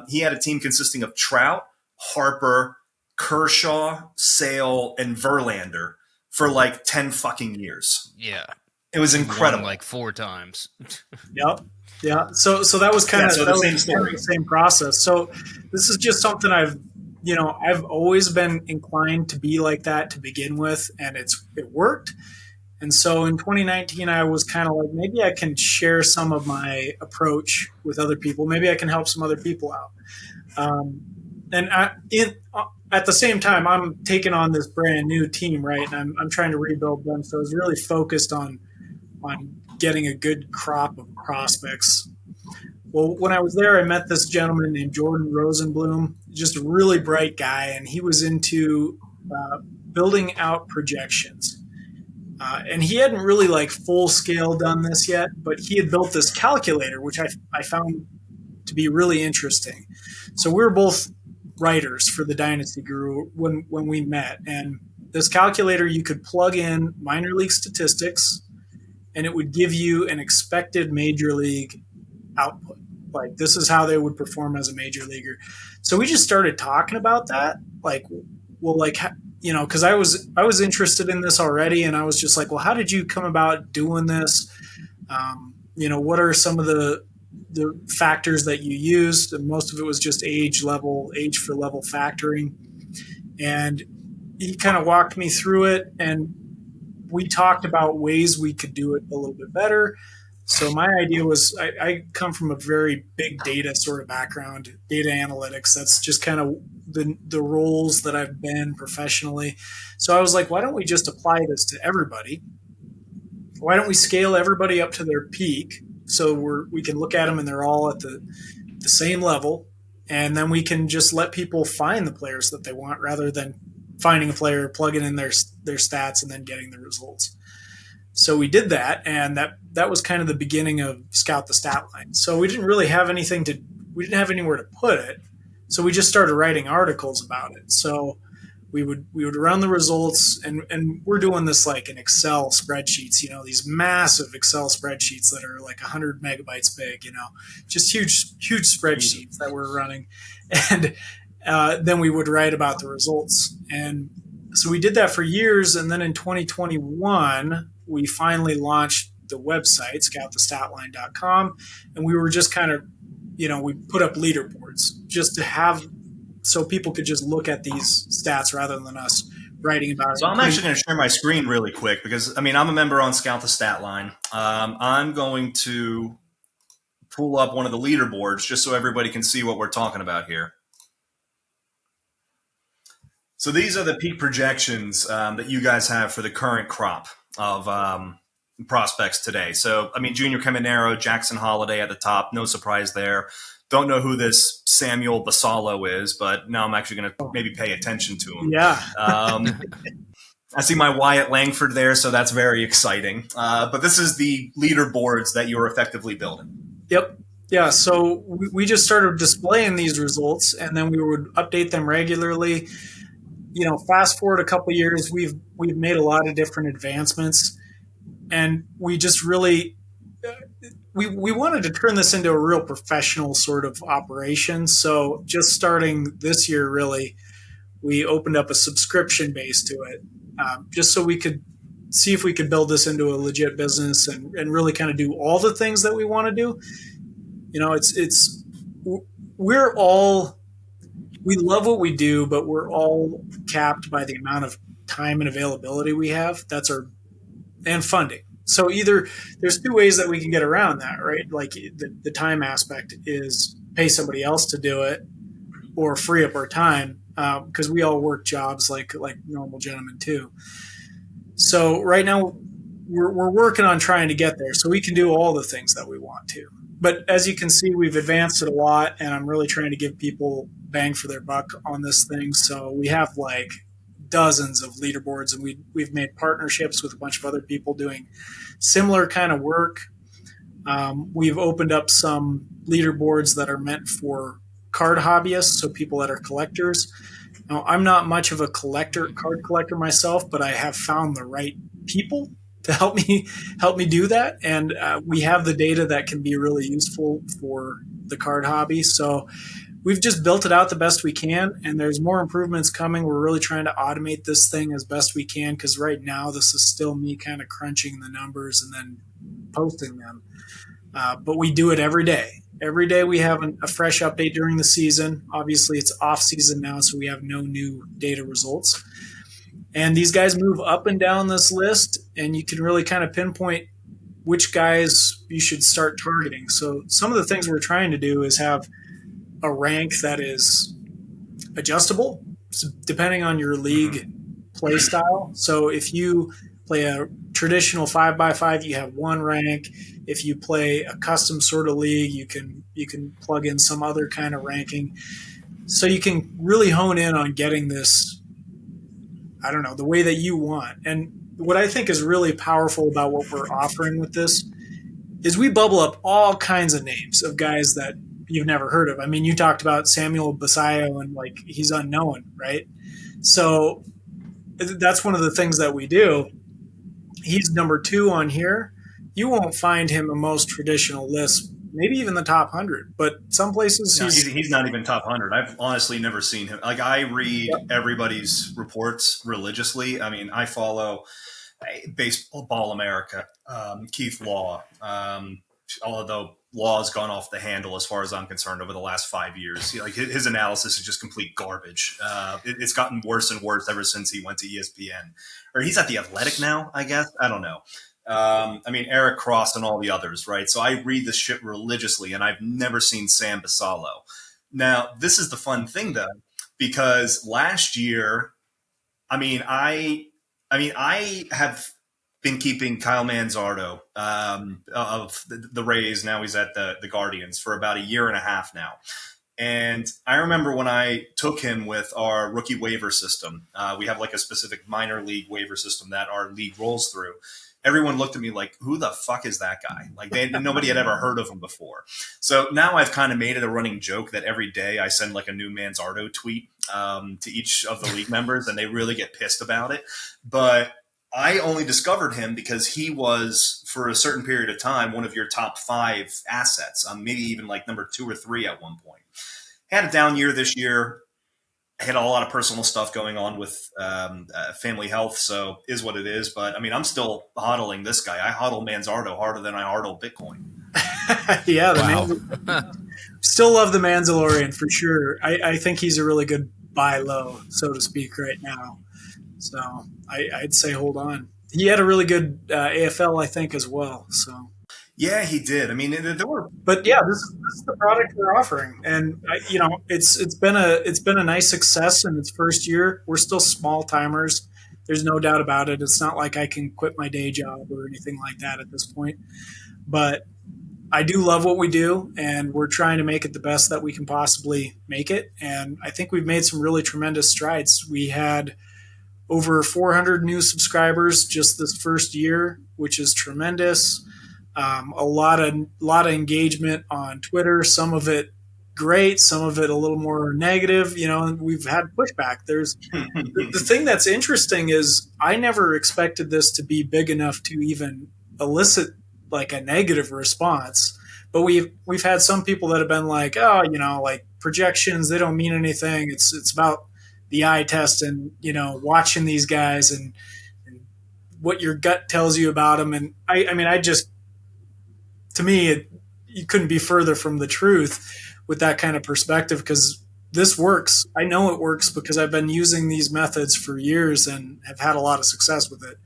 He had a team consisting of Trout, Harper, Kershaw, Sale, and Verlander for like 10 fucking years. Yeah. It was incredible. Like 4 times. Yep. Yeah. So that was kind of the same story. The same process. So this is just something I've always been inclined to be like that to begin with, and it worked. And so in 2019, I was kind of like, maybe I can share some of my approach with other people. Maybe I can help some other people out. At the same time, I'm taking on this brand new team, right? And I'm trying to rebuild them. So I was really focused on getting a good crop of prospects. Well, when I was there, I met this gentleman named Jordan Rosenblum, just a really bright guy, and he was into building out projections. And he hadn't really like full scale done this yet, but he had built this calculator, which I found to be really interesting. So we were both writers for the Dynasty Guru when we met. And this calculator, you could plug in minor league statistics, and it would give you an expected major league output. Like, this is how they would perform as a major leaguer. So we just started talking about that. Like, well, like, you know, because I was interested in this already, and I was just like, well, how did you come about doing this? You know, what are some of the factors that you used? And most of it was just age for level factoring. And he kind of walked me through it, and we talked about ways we could do it a little bit better. So my idea was, I come from a very big data sort of background, data analytics. That's just kind of the roles that I've been professionally. So I was like, why don't we just apply this to everybody? Why don't we scale everybody up to their peak so we can look at them and they're all at the same level, and then we can just let people find the players that they want rather than finding a player, plugging in their stats, and then getting the results. So we did that, and that was kind of the beginning of Scout the Statline. So we didn't really have we didn't have anywhere to put it. So we just started writing articles about it. So we would run the results, and we're doing this like in Excel spreadsheets, you know, these massive Excel spreadsheets that are like 100 megabytes big, you know, just huge spreadsheets that we're running. And then we would write about the results. And so we did that for years. And then in 2021, we finally launched the website, scoutthestatline.com. And we were just kind of, you know, we put up leaderboards just to have, so people could just look at these stats rather than us writing about it. So I'm actually going to share my screen really quick because, I mean, I'm a member on Scout the Statline. I'm going to pull up one of the leaderboards just so everybody can see what we're talking about here. So these are the peak projections that you guys have for the current crop of prospects today. So, I mean, Junior Caminero, Jackson Holiday at the top, no surprise there. Don't know who this Samuel Basallo is, but now I'm actually going to maybe pay attention to him. Yeah. I see my Wyatt Langford there, so that's very exciting. But this is the leaderboards that you're effectively building. Yep. Yeah, so we just started displaying these results, and then we would update them regularly. You know, fast forward a couple of years, we've made a lot of different advancements, and we just really we wanted to turn this into a real professional sort of operation. So just starting this year, really, we opened up a subscription base to it, just so we could see if we could build this into a legit business and really kind of do all the things that we want to do. You know, we love what we do, but we're all capped by the amount of time and availability we have. And funding. So either there's 2 ways that we can get around that, right? Like the time aspect is pay somebody else to do it, or free up our time, because we all work jobs like normal gentlemen too. So right now we're working on trying to get there so we can do all the things that we want to. But as you can see, we've advanced it a lot, and I'm really trying to give people bang for their buck on this thing. So we have like dozens of leaderboards, and we've made partnerships with a bunch of other people doing similar kind of work. We've opened up some leaderboards that are meant for card hobbyists, so people that are collectors. Now, I'm not much of a card collector myself, but I have found the right people to help me do that, and we have the data that can be really useful for the card hobby. So we've just built it out the best we can, and there's more improvements coming. We're really trying to automate this thing as best we can, because right now this is still me kind of crunching the numbers and then posting them. But we do it every day. Every day we have a fresh update during the season. Obviously, it's off season now, so we have no new data results. And these guys move up and down this list, and you can really kind of pinpoint which guys you should start targeting. So some of the things we're trying to do is have a rank that is adjustable, so depending on your league play style. So if you play a traditional 5x5, you have one rank. If you play a custom sort of league, you can plug in some other kind of ranking. So you can really hone in on getting this, I don't know, the way that you want. And what I think is really powerful about what we're offering with this is we bubble up all kinds of names of guys that you've never heard of. I mean, you talked about Samuel Basayo, and like, he's unknown, right? So that's one of the things that we do. He's number 2 on here. You won't find him in most traditional lists, maybe even the top 100, but some places he's not even top 100. I've honestly never seen him. Like, I read everybody's reports religiously. I mean, I follow Baseball America, Keith Law, although Law has gone off the handle as far as I'm concerned over the last 5 years. Like, his analysis is just complete garbage. It's gotten worse and worse ever since he went to ESPN, or he's at the Athletic now, I guess. I don't know. I mean, Eric Cross and all the others, right? So I read this shit religiously, and I've never seen Sam Basallo. Now, this is the fun thing, though, because last year, I have been keeping Kyle Manzardo of the Rays. Now he's at the Guardians for about a year and a half now. And I remember when I took him with our rookie waiver system, we have like a specific minor league waiver system that our league rolls through. Everyone looked at me like, who the fuck is that guy? Like, nobody had ever heard of him before. So now I've kind of made it a running joke that every day I send like a new Manzardo tweet to each of the league members, and they really get pissed about it. But I only discovered him because he was, for a certain period of time, one of your top 5 assets, maybe even like number 2 or 3 at one point. Had a down year this year. Had a lot of personal stuff going on with family health, so is what it is. But, I mean, I'm still hodling this guy. I hodl Manzardo harder than I hodl Bitcoin. Yeah, still love the Manzalorian for sure. I think he's a really good buy low, so to speak, right now. So I'd say hold on. He had a really good AFL, I think, as well. So yeah, he did. I mean, there were, but yeah, this is the product we're offering, and it's been a nice success in its first year. We're still small timers. There's no doubt about it. It's not like I can quit my day job or anything like that at this point. But I do love what we do, and we're trying to make it the best that we can possibly make it. And I think we've made some really tremendous strides. We had over 400 new subscribers just this first year, which is tremendous. A lot of engagement on Twitter. Some of it great, some of it a little more negative. And we've had pushback. There's the thing that's interesting is I never expected this to be big enough to even elicit like a negative response. But we've had some people that have been like, oh, like projections, they don't mean anything. It's about the eye test and watching these guys and what your gut tells you about them. And to me, you couldn't be further from the truth with that kind of perspective, because this works. I know it works because I've been using these methods for years and have had a lot of success with it.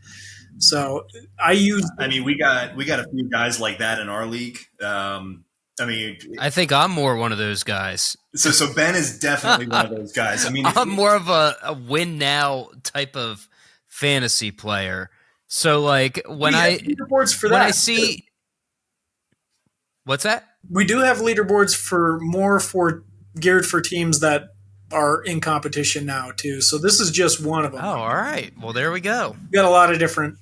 So we got a few guys like that in our league. I think I'm more one of those guys. So Ben is definitely one of those guys. I mean, I'm more of a win now type of fantasy player. So like when I see. What's that? We do have leaderboards for geared for teams that are in competition now too. So this is just one of them. Oh, all right. Well, there we go. We got a lot of different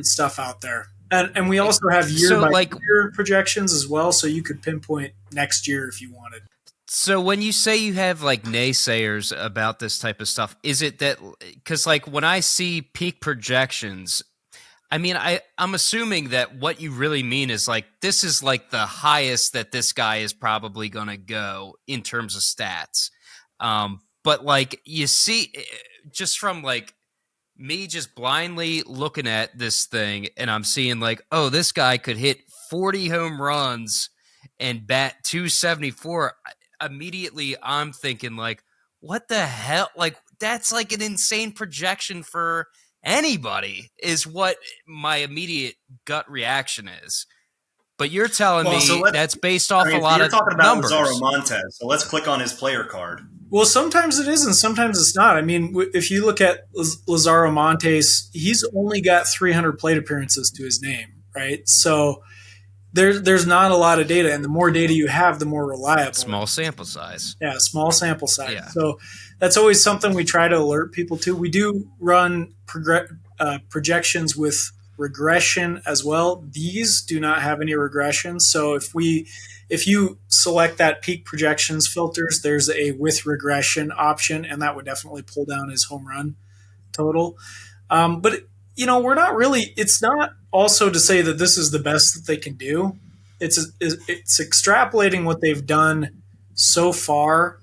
stuff out there, and we also have year projections as well. So you could pinpoint next year if you wanted. So when you say you have like naysayers about this type of stuff, is it that because like when I see peak projections, I mean, I'm assuming that what you really mean is like this is like the highest that this guy is probably going to go in terms of stats. But like you see, just from like me just blindly looking at this thing, and I'm seeing like, oh, this guy could hit 40 home runs and bat 274. Immediately, I'm thinking like, what the hell? Like that's like an insane projection for anybody is what my immediate gut reaction is. But you're telling me that's based off a lot you're of talking about numbers. Lazaro Montes, so let's click on his player card. Well, sometimes it is and sometimes it's not. I mean, if you look at Lazaro Montes, he's only got 300 plate appearances to his name, right? So there's not a lot of data, and the more data you have, the more reliable. Small sample size. Yeah, small sample size. Yeah. So that's always something we try to alert people to. We do run projections with regression as well. These do not have any regression. So if you select that peak projections filters, there's a with regression option, and that would definitely pull down his home run total. But we're not really. It's not also to say that this is the best that they can do. It's extrapolating what they've done so far,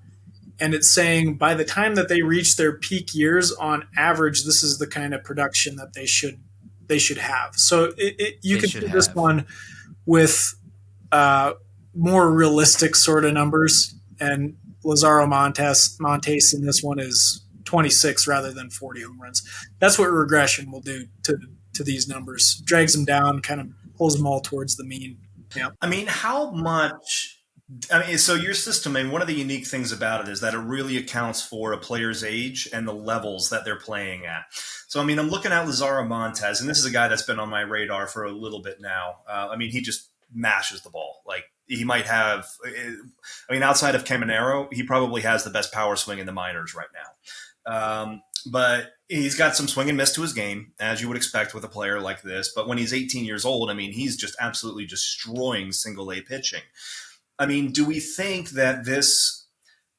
and it's saying by the time that they reach their peak years, on average, this is the kind of production that they should have. So you can do this one with more realistic sort of numbers, and Lazaro Montes in this one is 26 rather than 40 home runs. That's what regression will do to these numbers. Drags them down, kind of pulls them all towards the mean. Yeah. I mean, how much so your system, and one of the unique things about it is that it really accounts for a player's age and the levels that they're playing at. So, I mean, I'm looking at Lazaro Montes, and this is a guy that's been on my radar for a little bit now. I mean, he just mashes the ball. Like, he might have, outside of Caminero, he probably has the best power swing in the minors right now. But he's got some swing and miss to his game, as you would expect with a player like this. But when he's 18 years old, I mean, he's just absolutely destroying single A pitching. I mean, do we think that this,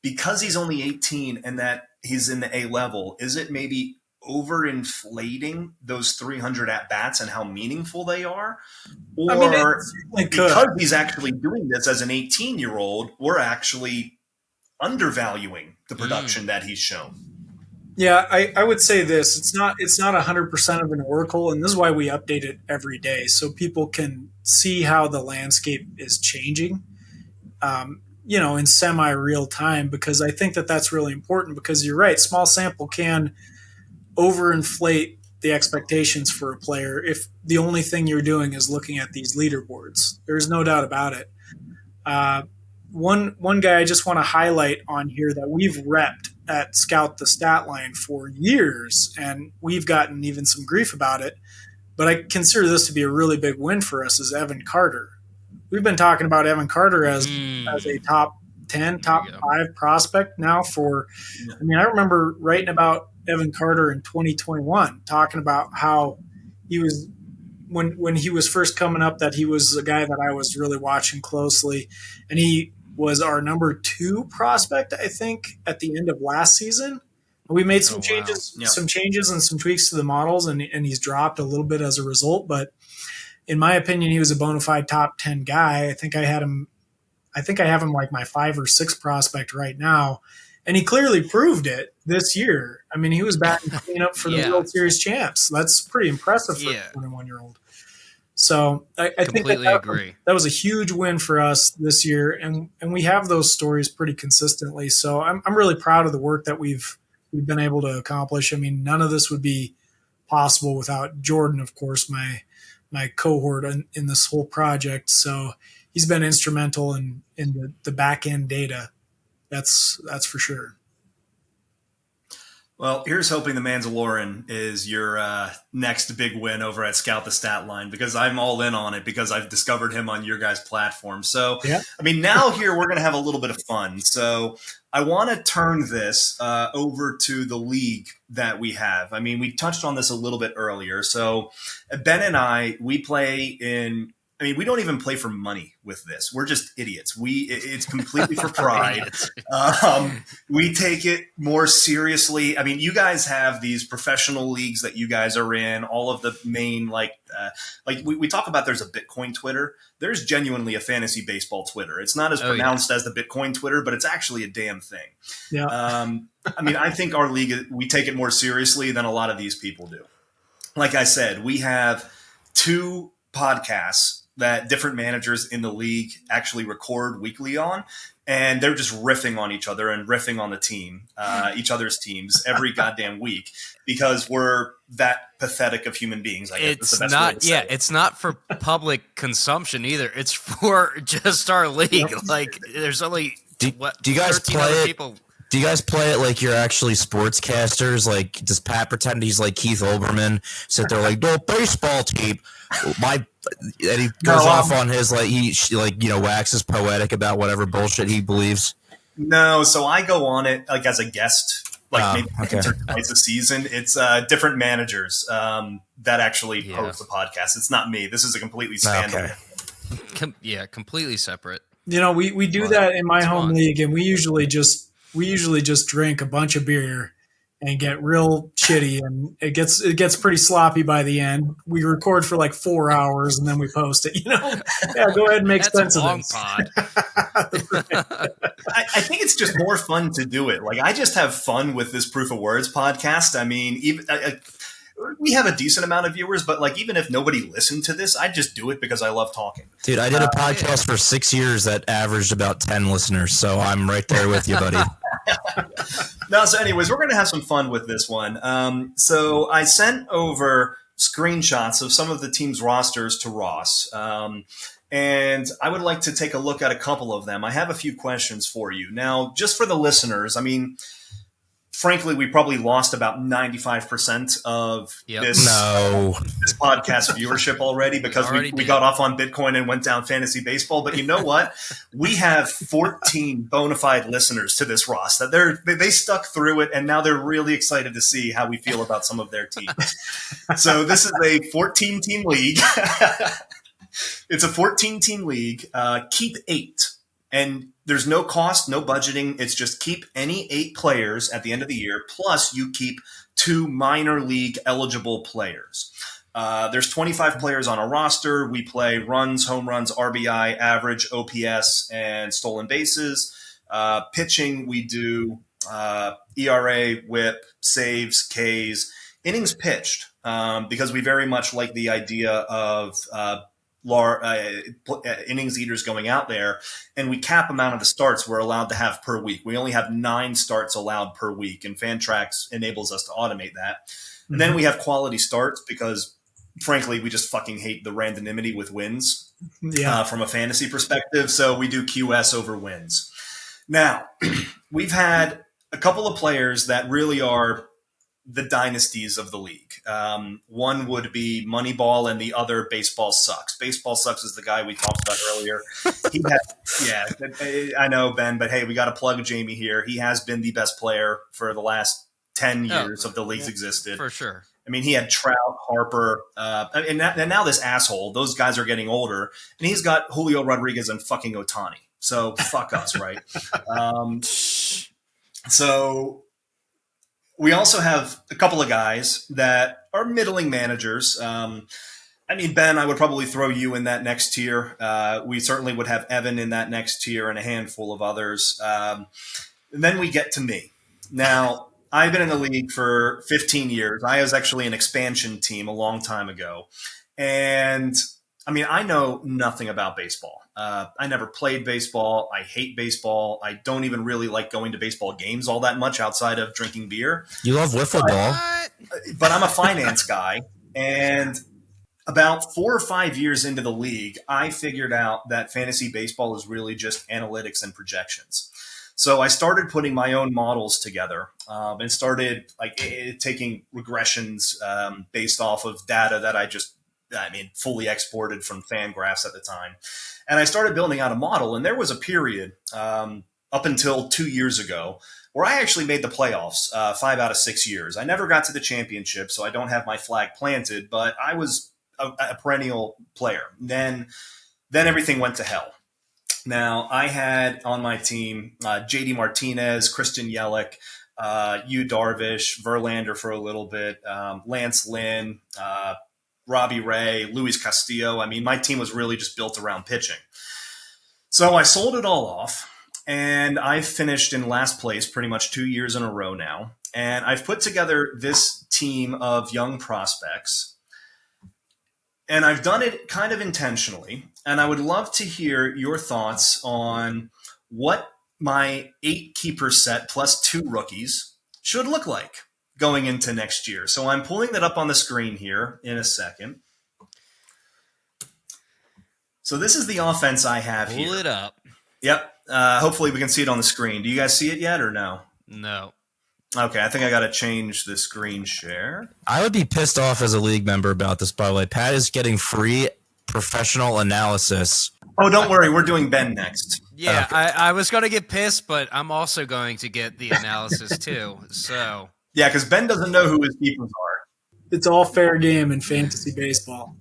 because he's only 18 and that he's in the A level, is it maybe overinflating those 300 at-bats and how meaningful they are? Or because he's actually doing this as an 18-year-old, we're actually undervaluing the production that he's shown? Yeah, I would say this. It's not 100% of an oracle, and this is why we update it every day, so people can see how the landscape is changing, in semi-real time, because I think that that's really important, because you're right, small sample can overinflate the expectations for a player if the only thing you're doing is looking at these leaderboards. There's no doubt about it. One guy I just want to highlight on here that we've repped at Scout the Statline for years, and we've gotten even some grief about it, but I consider this to be a really big win for us, is Evan Carter. We've been talking about Evan Carter as a top 10, top 5 prospect now for – I remember writing about Evan Carter in 2021, talking about how he was – when he was first coming up, that he was a guy that I was really watching closely, and he was our number 2 prospect, I think, at the end of last season. We made some changes, some changes and some tweaks to the models, and he's dropped a little bit as a result. But in my opinion, he was a bona fide top 10 guy. I think I have him like my 5 or 6 prospect right now, and he clearly proved it this year. I mean, he was batting clean up for the World Series champs. That's pretty impressive for a 21-year-old. So I think that was a huge win for us this year, and we have those stories pretty consistently. So I'm really proud of the work that we've been able to accomplish. I mean, none of this would be possible without Jordan, of course, my cohort in this whole project. So he's been instrumental in the back end data. That's for sure. Well, here's hoping the Mandalorian is your next big win over at Scout the Statline, because I'm all in on it because I've discovered him on your guys' platform. So, now here we're going to have a little bit of fun. So I want to turn this over to the league that we have. I mean, we touched on this a little bit earlier. So Ben and I, we play in I mean, we don't even play for money with this. We're just idiots. It's completely for pride. We take it more seriously. I mean, you guys have these professional leagues that you guys are in, all of the main, we talk about there's a Bitcoin Twitter. There's genuinely a fantasy baseball Twitter. It's not as pronounced as the Bitcoin Twitter, but it's actually a damn thing. Yeah. I mean, I think our league, we take it more seriously than a lot of these people do. Like I said, we have 2 podcasts that different managers in the league actually record weekly on, and they're just riffing on each other and riffing on the team, each other's teams every goddamn week, because we're that pathetic of human beings. I guess it's not, it's not for public consumption either. It's for just our league. Yep. Like, there's only do you guys play it? People. Do you guys play it like you're actually sportscasters? Like, does Pat pretend he's like Keith Olbermann? Sit there like, no, baseball team. And he goes off on his, like, he waxes poetic about whatever bullshit he believes. No, so I go on it like as a guest, maybe twice a season. It's different managers that actually host the podcast. It's not me. This is a completely standalone. Okay. Completely separate. We do that in my home league, and we usually just drink a bunch of beer and get real shitty, and it gets pretty sloppy by the end. We record for like 4 hours and then we post it. Yeah, go ahead and make sense of this. Pod. I think it's just more fun to do it. Like, I just have fun with this Proof of Words podcast. I mean, even we have a decent amount of viewers, but like, even if nobody listened to this, I'd just do it because I love talking. Dude, I did a podcast for 6 years that averaged about 10 listeners, so I'm right there with you, buddy. No, so anyways, we're going to have some fun with this one. So I sent over screenshots of some of the team's rosters to Ross, and I would like to take a look at a couple of them. I have a few questions for you. Now, just for the listeners, I mean, frankly, we probably lost about 95% of this podcast viewership already because we got off on Bitcoin and went down fantasy baseball. But you know what? We have 14 bona fide listeners to this, Ross, that they stuck through it, and now they're really excited to see how we feel about some of their teams. So this is a 14-team league. It's a 14-team league. Keep 8. And there's no cost, no budgeting. It's just keep any 8 players at the end of the year, plus you keep 2 minor league eligible players. There's 25 players on a roster. We play runs, home runs, RBI, average, OPS, and stolen bases. Pitching, we do ERA, whip, saves, Ks, innings pitched, because we very much like the idea of innings eaters going out there, and we cap amount of the starts we're allowed to have per week. We only have 9 starts allowed per week, and Fantrax enables us to automate that. Mm-hmm. And then we have quality starts because, frankly, we just fucking hate the randomity with wins from a fantasy perspective. So we do QS over wins. Now, we've had a couple of players that really are the dynasties of the league. One would be Moneyball, and the other Baseball Sucks. Baseball Sucks is the guy we talked about earlier. I know, Ben, but hey, we got to plug Jamie here. He has been the best player for the last 10 years of the league's existed. For sure. I mean, he had Trout, Harper, and now this asshole. Those guys are getting older, and he's got Julio Rodriguez and fucking Ohtani. So fuck us, right? So we also have a couple of guys that are middling managers. I mean, Ben, I would probably throw you in that next tier. We certainly would have Evan in that next tier and a handful of others. And then we get to me. Now, I've been in the league for 15 years. I was actually an expansion team a long time ago. And I mean, I know nothing about baseball. I never played baseball. I hate baseball. I don't even really like going to baseball games all that much outside of drinking beer. You love wiffle ball. But I'm a finance guy. And about 4 or 5 years into the league, I figured out that fantasy baseball is really just analytics and projections. So I started putting my own models together and started taking regressions based off of data that I fully exported from Fangraphs at the time. And I started building out a model. And there was a period up until 2 years ago where I actually made the playoffs 5 out of 6 years. I never got to the championship, so I don't have my flag planted, but I was a perennial player. Then everything went to hell. Now, I had on my team J.D. Martinez, Christian Yelich, Yu Darvish, Verlander for a little bit, Lance Lynn, Robbie Ray, Luis Castillo. I mean, my team was really just built around pitching. So I sold it all off, and I finished in last place pretty much 2 years in a row now. And I've put together this team of young prospects, and I've done it kind of intentionally. And I would love to hear your thoughts on what my 8 keeper set plus 2 rookies should look like going into next year. So I'm pulling that up on the screen here in a second. So this is the offense I have here. Pull it up. Yep. Hopefully we can see it on the screen. Do you guys see it yet or no? No. Okay, I think I got to change the screen share. I would be pissed off as a league member about this, by the way. Pat is getting free professional analysis. Oh, don't worry. We're doing Ben next. Yeah, Okay. I was going to get pissed, but I'm also going to get the analysis too. So Yeah, because Ben doesn't know who his keepers are. It's all fair game in fantasy baseball.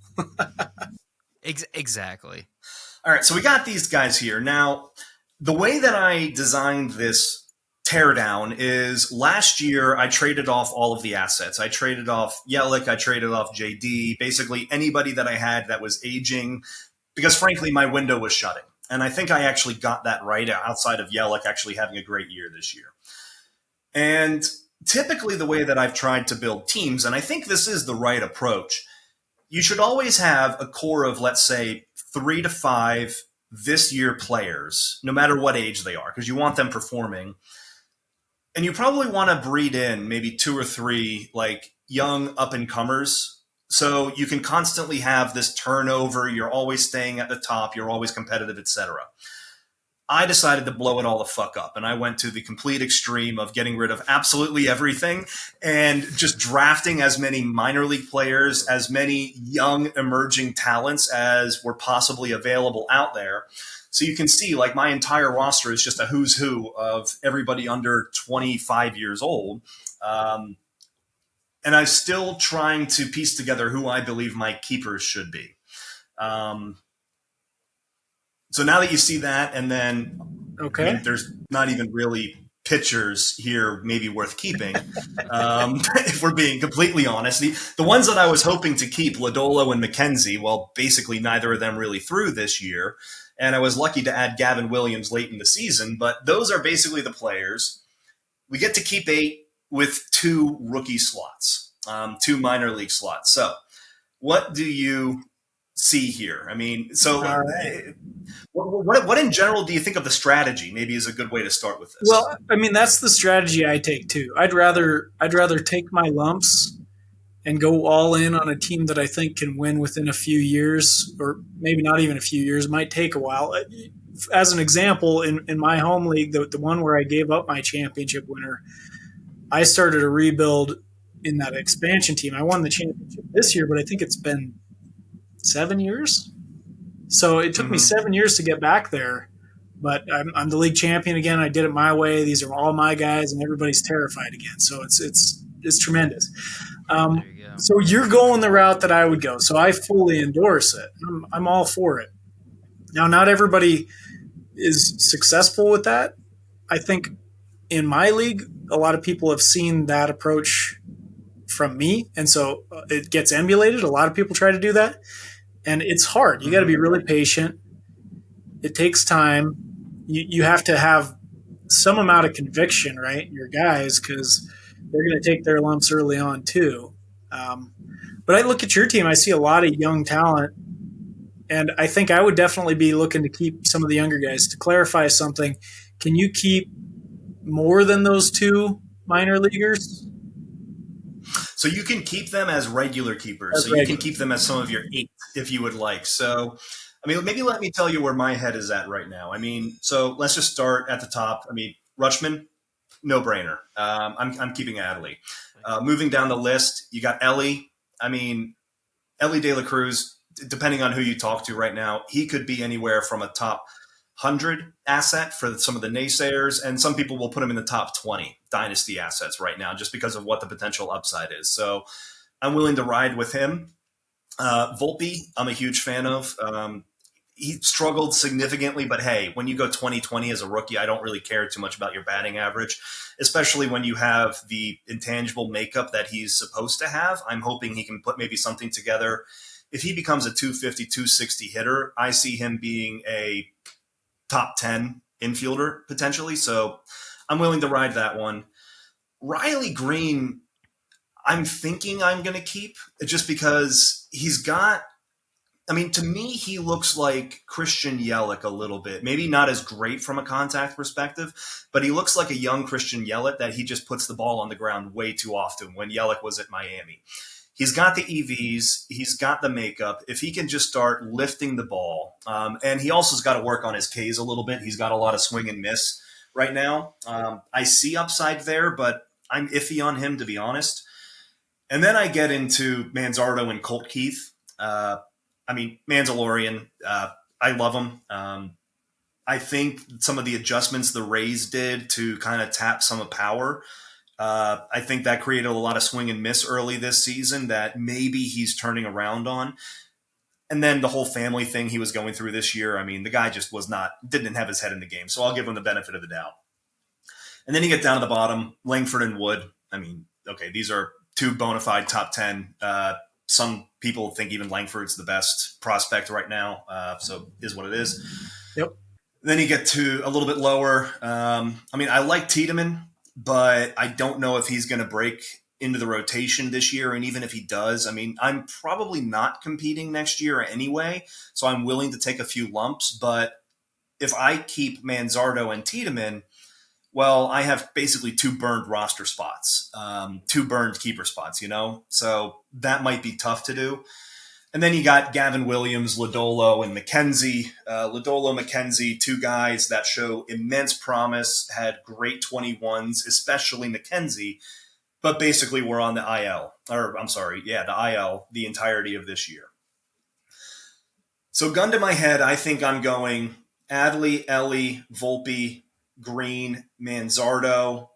exactly. All right, so we got these guys here. Now, the way that I designed this teardown is last year I traded off all of the assets. I traded off Yelich, I traded off JD, basically anybody that I had that was aging, because frankly, my window was shutting. And I think I actually got that right outside of Yelich actually having a great year this year. And typically the way that I've tried to build teams, and I think this is the right approach, you should always have a core of, let's say, 3 to 5 this year players, no matter what age they are, because you want them performing. And you probably want to breed in maybe 2 or 3 like young up-and-comers, so you can constantly have this turnover. You're always staying at the top. You're always competitive, etc. I decided to blow it all the fuck up, and I went to the complete extreme of getting rid of absolutely everything and just drafting as many minor league players, as many young emerging talents as were possibly available out there. So you can see, like, my entire roster is just a who's who of everybody under 25 years old. And I'm still trying to piece together who I believe my keepers should be. So now that you see that, and then Okay. I mean, there's not even really pitchers here maybe worth keeping, if we're being completely honest. The ones that I was hoping to keep, Lodolo and McKenzie, well, basically neither of them really threw this year. And I was lucky to add Gavin Williams late in the season. But those are basically the players. We get to keep 8 with 2 rookie slots, 2 minor league slots. So what do you see here? I mean, so what in general do you think of the strategy? Maybe is a good way to start with this. Well, I mean, that's the strategy I take too. I'd rather take my lumps and go all in on a team that I think can win within a few years, or maybe not even a few years. It might take a while. As an example, in my home league, the one where I gave up my championship winner, I started a rebuild in that expansion team. I won the championship this year, but I think it's been 7 years. So it took me 7 years to get back there. But I'm the league champion again. I did it my way. These are all my guys, and everybody's terrified again. So it's tremendous. So you're going the route that I would go. So I fully endorse it. I'm all for it. Now, not everybody is successful with that. I think in my league, a lot of people have seen that approach from me, and so it gets emulated. A lot of people try to do that, and it's hard. You got to be really patient. It takes time. You have to have some amount of conviction, right, in your guys, because they're going to take their lumps early on too. But I look at your team, I see a lot of young talent, and I think I would definitely be looking to keep some of the younger guys. To clarify something, can you keep more than those 2 minor leaguers? So you can keep them as regular keepers. You can keep them as some of your 8 if you would like. So, I mean, maybe let me tell you where my head is at right now. I mean, so let's just start at the top. I mean, Rutschman, no brainer. I'm keeping Adley. Moving down the list, you got Ellie. I mean, Ellie De La Cruz, depending on who you talk to right now, he could be anywhere from a top 100 asset for some of the naysayers, and some people will put him in the top 20 dynasty assets right now just because of what the potential upside is. So I'm willing to ride with him. Volpe, I'm a huge fan of. He struggled significantly, but hey, when you go 2020 as a rookie, I don't really care too much about your batting average, especially when you have the intangible makeup that he's supposed to have. I'm hoping he can put maybe something together. If he becomes a 250, 260 hitter, I see him being a top 10 infielder potentially. So I'm willing to ride that one. Riley Green, I'm thinking I'm going to keep just because he's got, I mean, to me, he looks like Christian Yelich a little bit. Maybe not as great from a contact perspective, but he looks like a young Christian Yelich that he just puts the ball on the ground way too often when Yelich was at Miami. He's got the EVs. He's got the makeup. If he can just start lifting the ball, and he also has got to work on his Ks a little bit. He's got a lot of swing and miss right now. I see upside there, but I'm iffy on him, to be honest. And then I get into Manzardo and Colt Keith. Mandalorian, I love him. I think some of the adjustments the Rays did to kind of tap some of power, I think that created a lot of swing and miss early this season that maybe he's turning around on. And then the whole family thing he was going through this year, I mean, the guy just didn't have his head in the game. So I'll give him the benefit of the doubt. And then you get down to the bottom, Langford and Wood. I mean, okay, these are two bona fide top 10. Some people think even Langford's the best prospect right now. So is what it is. Yep. Then you get to a little bit lower. I like Tiedemann, but I don't know if he's going to break into the rotation this year. And even if he does, I mean, I'm probably not competing next year anyway. So I'm willing to take a few lumps. But if I keep Manzardo and Tiedemann, well, I have basically two burned roster spots, two burned keeper spots, So that might be tough to do. And then you got Gavin Williams, Lodolo, and McKenzie. McKenzie, two guys that show immense promise, had great 21s, especially McKenzie, but basically we're on the IL. The IL the entirety of this year. So gun to my head, I think I'm going Adley, Ellie, Volpe, Green, Manzardo.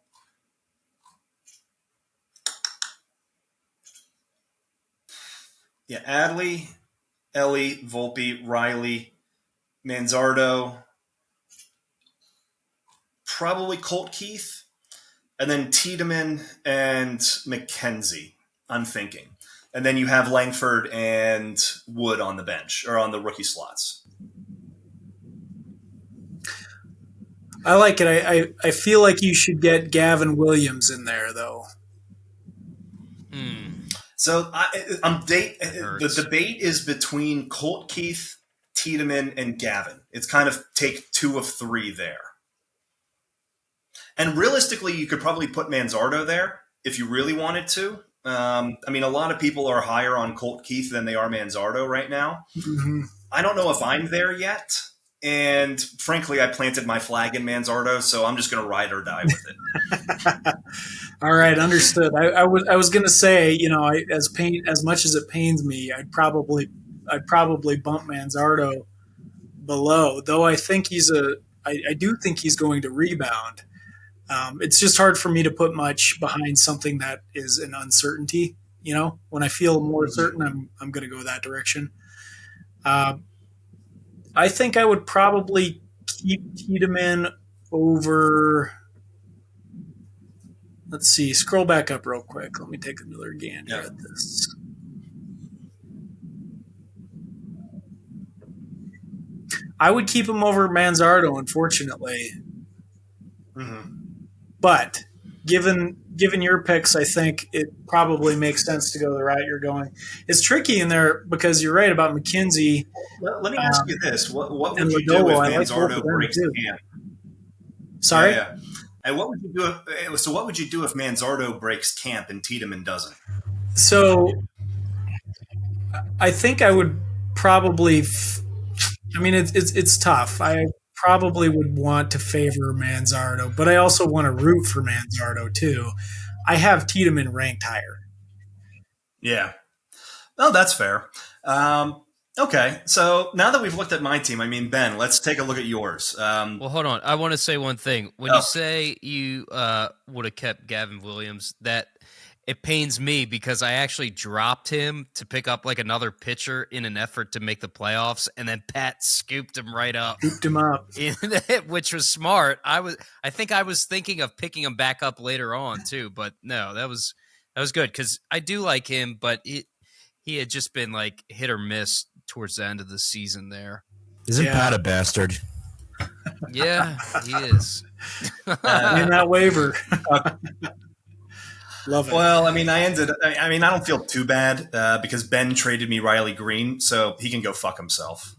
Yeah, Adley, Ellie, Volpe, Riley, Manzardo, probably Colt Keith, and then Tiedemann and McKenzie, I'm thinking. And then you have Langford and Wood on the bench or on the rookie slots. I like it. I feel like you should get Gavin Williams in there, though. So the debate is between Colt Keith, Tiedemann, and Gavin. It's kind of take two of three there. And realistically, you could probably put Manzardo there if you really wanted to. A lot of people are higher on Colt Keith than they are Manzardo right now. Mm-hmm. I don't know if I'm there yet. And frankly, I planted my flag in Manzardo, so I'm just going to ride or die with it. All right, understood. I was going to say, as much as it pains me, I'd probably bump Manzardo below. Though I think I do think he's going to rebound. It's just hard for me to put much behind something that is an uncertainty. When I feel more certain, I'm going to go that direction. I think I would probably keep Tiedemann over. Let's see. Scroll back up real quick. Let me take another gander at this. I would keep him over Manzardo, unfortunately. Mm-hmm. But given your picks, I think it probably makes sense to go the route you're going. It's tricky in there because you're right about McKenzie. Let me ask you this: What would you do if Manzardo breaks camp? Sorry. Yeah. And what would you do? What would you do if Manzardo breaks camp and Tiedemann doesn't? So, I think I would probably. It's tough. I probably would want to favor Manzardo, but I also want to root for Manzardo too. I have Tiedemann ranked higher. Yeah. Oh, that's fair. Okay, so now that we've looked at my team, Ben, let's take a look at yours. Well, hold on. I want to say one thing. When you say you would have kept Gavin Williams, that it pains me because I actually dropped him to pick up like another pitcher in an effort to make the playoffs, and then Pat scooped him right up. Scooped him up. Which was smart. I think I was thinking of picking him back up later on too, but no, that was good because I do like him, but he had just been like hit or miss towards the end of the season there. Isn't Pat a bastard? Yeah, he is. In that waiver. Love it. Well, I mean, I don't feel too bad because Ben traded me Riley Green, so he can go fuck himself.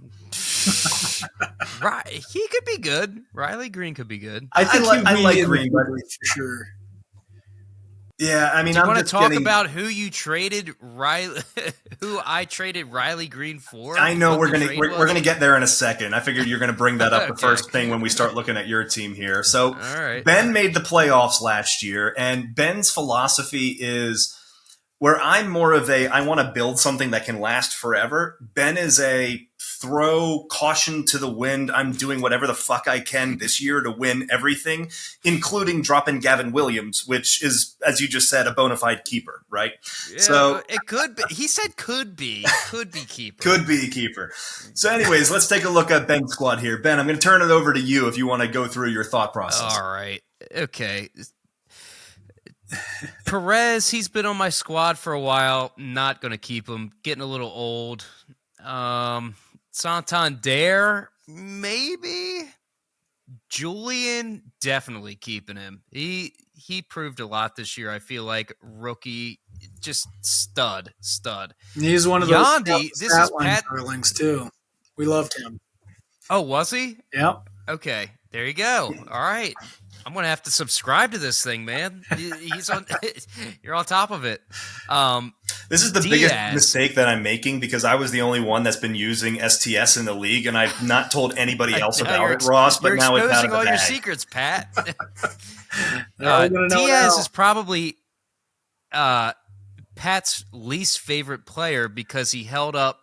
Right, he could be good. Riley Green could be good. I think I like Green, but for sure. Yeah, I mean, Do you want to talk about who you traded Riley? Who I traded Riley Green for? I know we're gonna get there in a second. I figured you're gonna bring that up the first thing when we start looking at your team here. So, all right. Ben made the playoffs last year, and Ben's philosophy is where I'm more of I want to build something that can last forever. Ben is a throw caution to the wind. I'm doing whatever the fuck I can this year to win everything, including dropping Gavin Williams, which is, as you just said, a bona fide keeper, right? Yeah, so it could be. He said could be keeper. Could be keeper. So anyways, let's take a look at Ben's squad here. Ben, I'm going to turn it over to you if you want to go through your thought process. All right. Okay. Perez, he's been on my squad for a while. Not going to keep him. Getting a little old. Santander, maybe. Julian, definitely keeping him. He proved a lot this year. I feel like rookie, just stud. He's one of those Yandy, this is Pat darlings too. We loved him. Oh, was he? Yep. Okay, there you go. All right. I'm gonna have to subscribe to this thing, man. He's on. You're on top of it. This is the biggest mistake that I'm making because I was the only one that's been using STS in the league, and I've not told anybody else about it, Ross. But now it's out of the bag. You're exposing all your secrets, Pat. Diaz is probably Pat's least favorite player because he held up.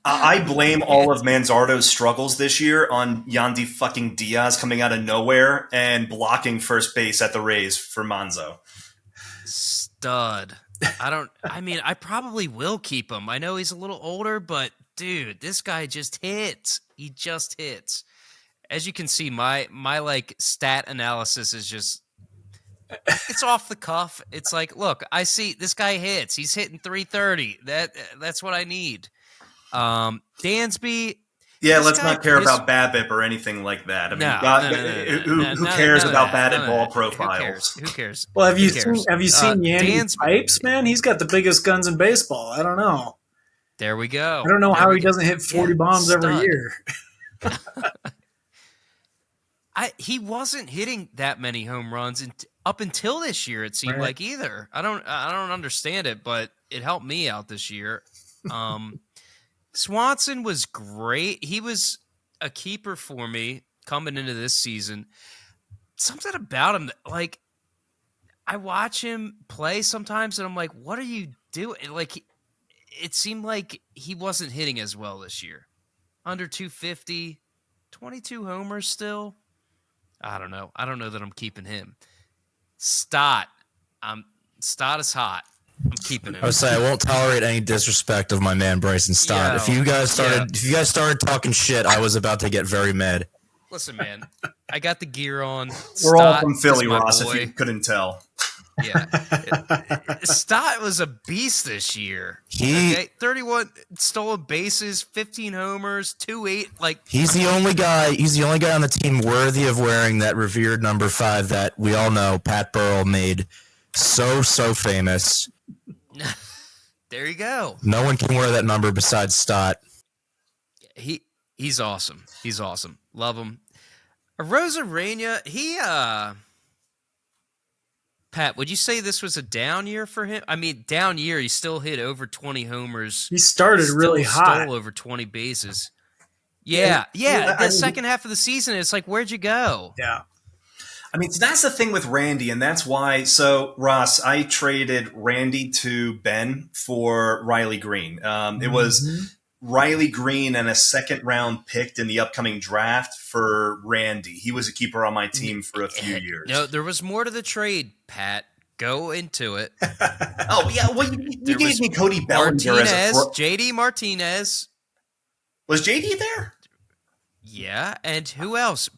I blame all of Manzardo's struggles this year on Yandy fucking Diaz coming out of nowhere and blocking first base at the Rays for Manzo. Stud. I probably will keep him. I know he's a little older, but dude, this guy just hits. He just hits. As you can see, my like stat analysis is just it's off the cuff. It's like, look, I see this guy hits. He's hitting 330. That's what I need. Dansby. Yeah, let's not care about BABIP or anything like that. I mean, who cares about BABIP ball profiles? Who cares? Well, have you seen Yandy Pipes, man? He's got the biggest guns in baseball. I don't know. There we go. I don't know how he doesn't hit 40 bombs every year. He wasn't hitting that many home runs up until this year. It seemed like either. I don't understand it, but it helped me out this year. Swanson was great. He was a keeper for me coming into this season. Something about him, like I watch him play sometimes, and I'm like, "What are you doing?" Like, it seemed like he wasn't hitting as well this year. Under 250, 22 homers still. I don't know. I don't know that I'm keeping him. Stott is hot. I'm keeping him. I would say I won't tolerate any disrespect of my man Bryson Stott. If you guys started talking shit, I was about to get very mad. Listen, man, I got the gear on. We're all from Philly, Ross, if you couldn't tell. Yeah. Stott was a beast this year. 31 stolen bases, 15 homers, 2.8. He's the only guy on the team worthy of wearing that revered number 5 that we all know Pat Burrell made so famous. There you go. No one can wear that number besides Stott. He's awesome. He's awesome. Love him. Rosarena, Pat, would you say this was a down year for him? I mean, down year, he still hit over 20 homers. He started really hot. Stole over 20 bases. Yeah. The second half of the season, it's like, where'd you go? Yeah. I mean, that's the thing with Randy, and that's why. So, Ross, I traded Randy to Ben for Riley Green. It was Riley Green and a second round picked in the upcoming draft for Randy. He was a keeper on my team for a few years. No, there was more to the trade, Pat. go into it. Oh, yeah. Well, you gave me Cody Bellinger as a JD Martinez. Was JD there? Yeah, and who else?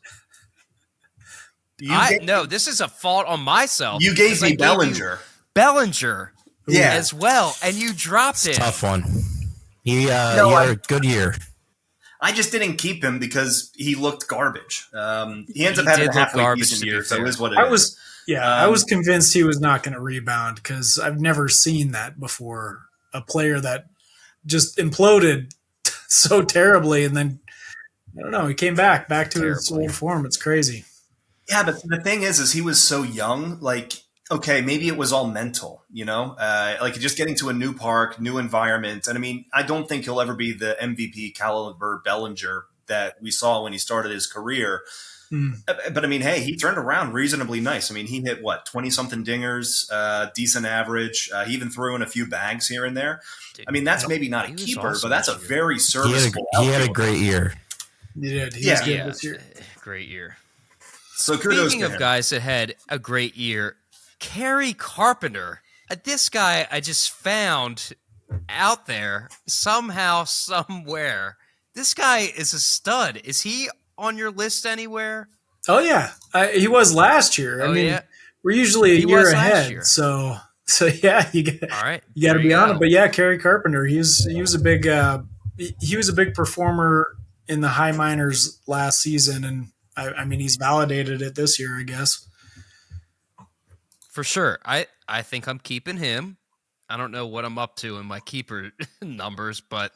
This is a fault on myself. You gave me Bellinger. Bellinger, yeah, as well, and you dropped it. Tough one. He had a good year. I just didn't keep him because he looked garbage. He ends up having a halfway decent year, so it is what it is. I was convinced he was not going to rebound because I've never seen that before. A player that just imploded so terribly, and then I don't know, he came back to his old form. It's crazy. Yeah, but the thing is he was so young. Like, okay, maybe it was all mental, like just getting to a new park, new environment. And I mean, I don't think he'll ever be the MVP caliber Bellinger that we saw when he started his career. But I mean, hey, he turned around reasonably nice. I mean, he hit 20-something dingers, decent average. He even threw in a few bags here and there. I mean, that's maybe not a keeper, but that's a very serviceable. He had a great year. He did. He was good this year. Great year. So speaking of guys that had a great year, Kerry Carpenter. This guy I just found out there somehow, somewhere. This guy is a stud. Is he on your list anywhere? Oh yeah, he was last year. I mean, we're usually a year ahead, so yeah, you got to be on it. But yeah, Kerry Carpenter, he was a big performer in the high minors last season, and I mean he's validated it this year, I guess. For sure, I think I'm keeping him. I don't know what I'm up to in my keeper numbers, but.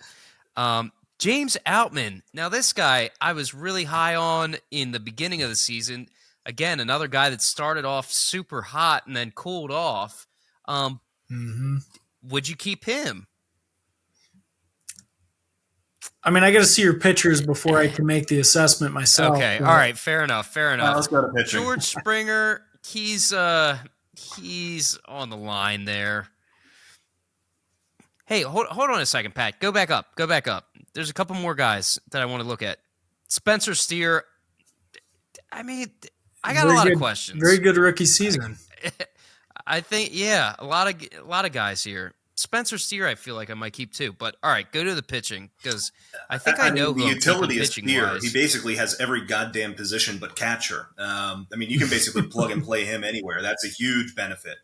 James Outman. Now, this guy I was really high on in the beginning of the season. Again, another guy that started off super hot and then cooled off. Would you keep him? I mean, I got to see your pictures before I can make the assessment myself. Okay, all right, fair enough. Let's go to pitching. George Springer, he's on the line there. Hey, hold on a second, Pat. Go back up. There's a couple more guys that I want to look at. Spencer Steer. I mean, I got a lot of questions. Very good rookie season. I think, a lot of guys here. Spencer Steer, I feel like I might keep too. But all right, go to the pitching because I think I know the who utility is Steer. He basically has every goddamn position but catcher. I mean, you can basically plug and play him anywhere. That's a huge benefit.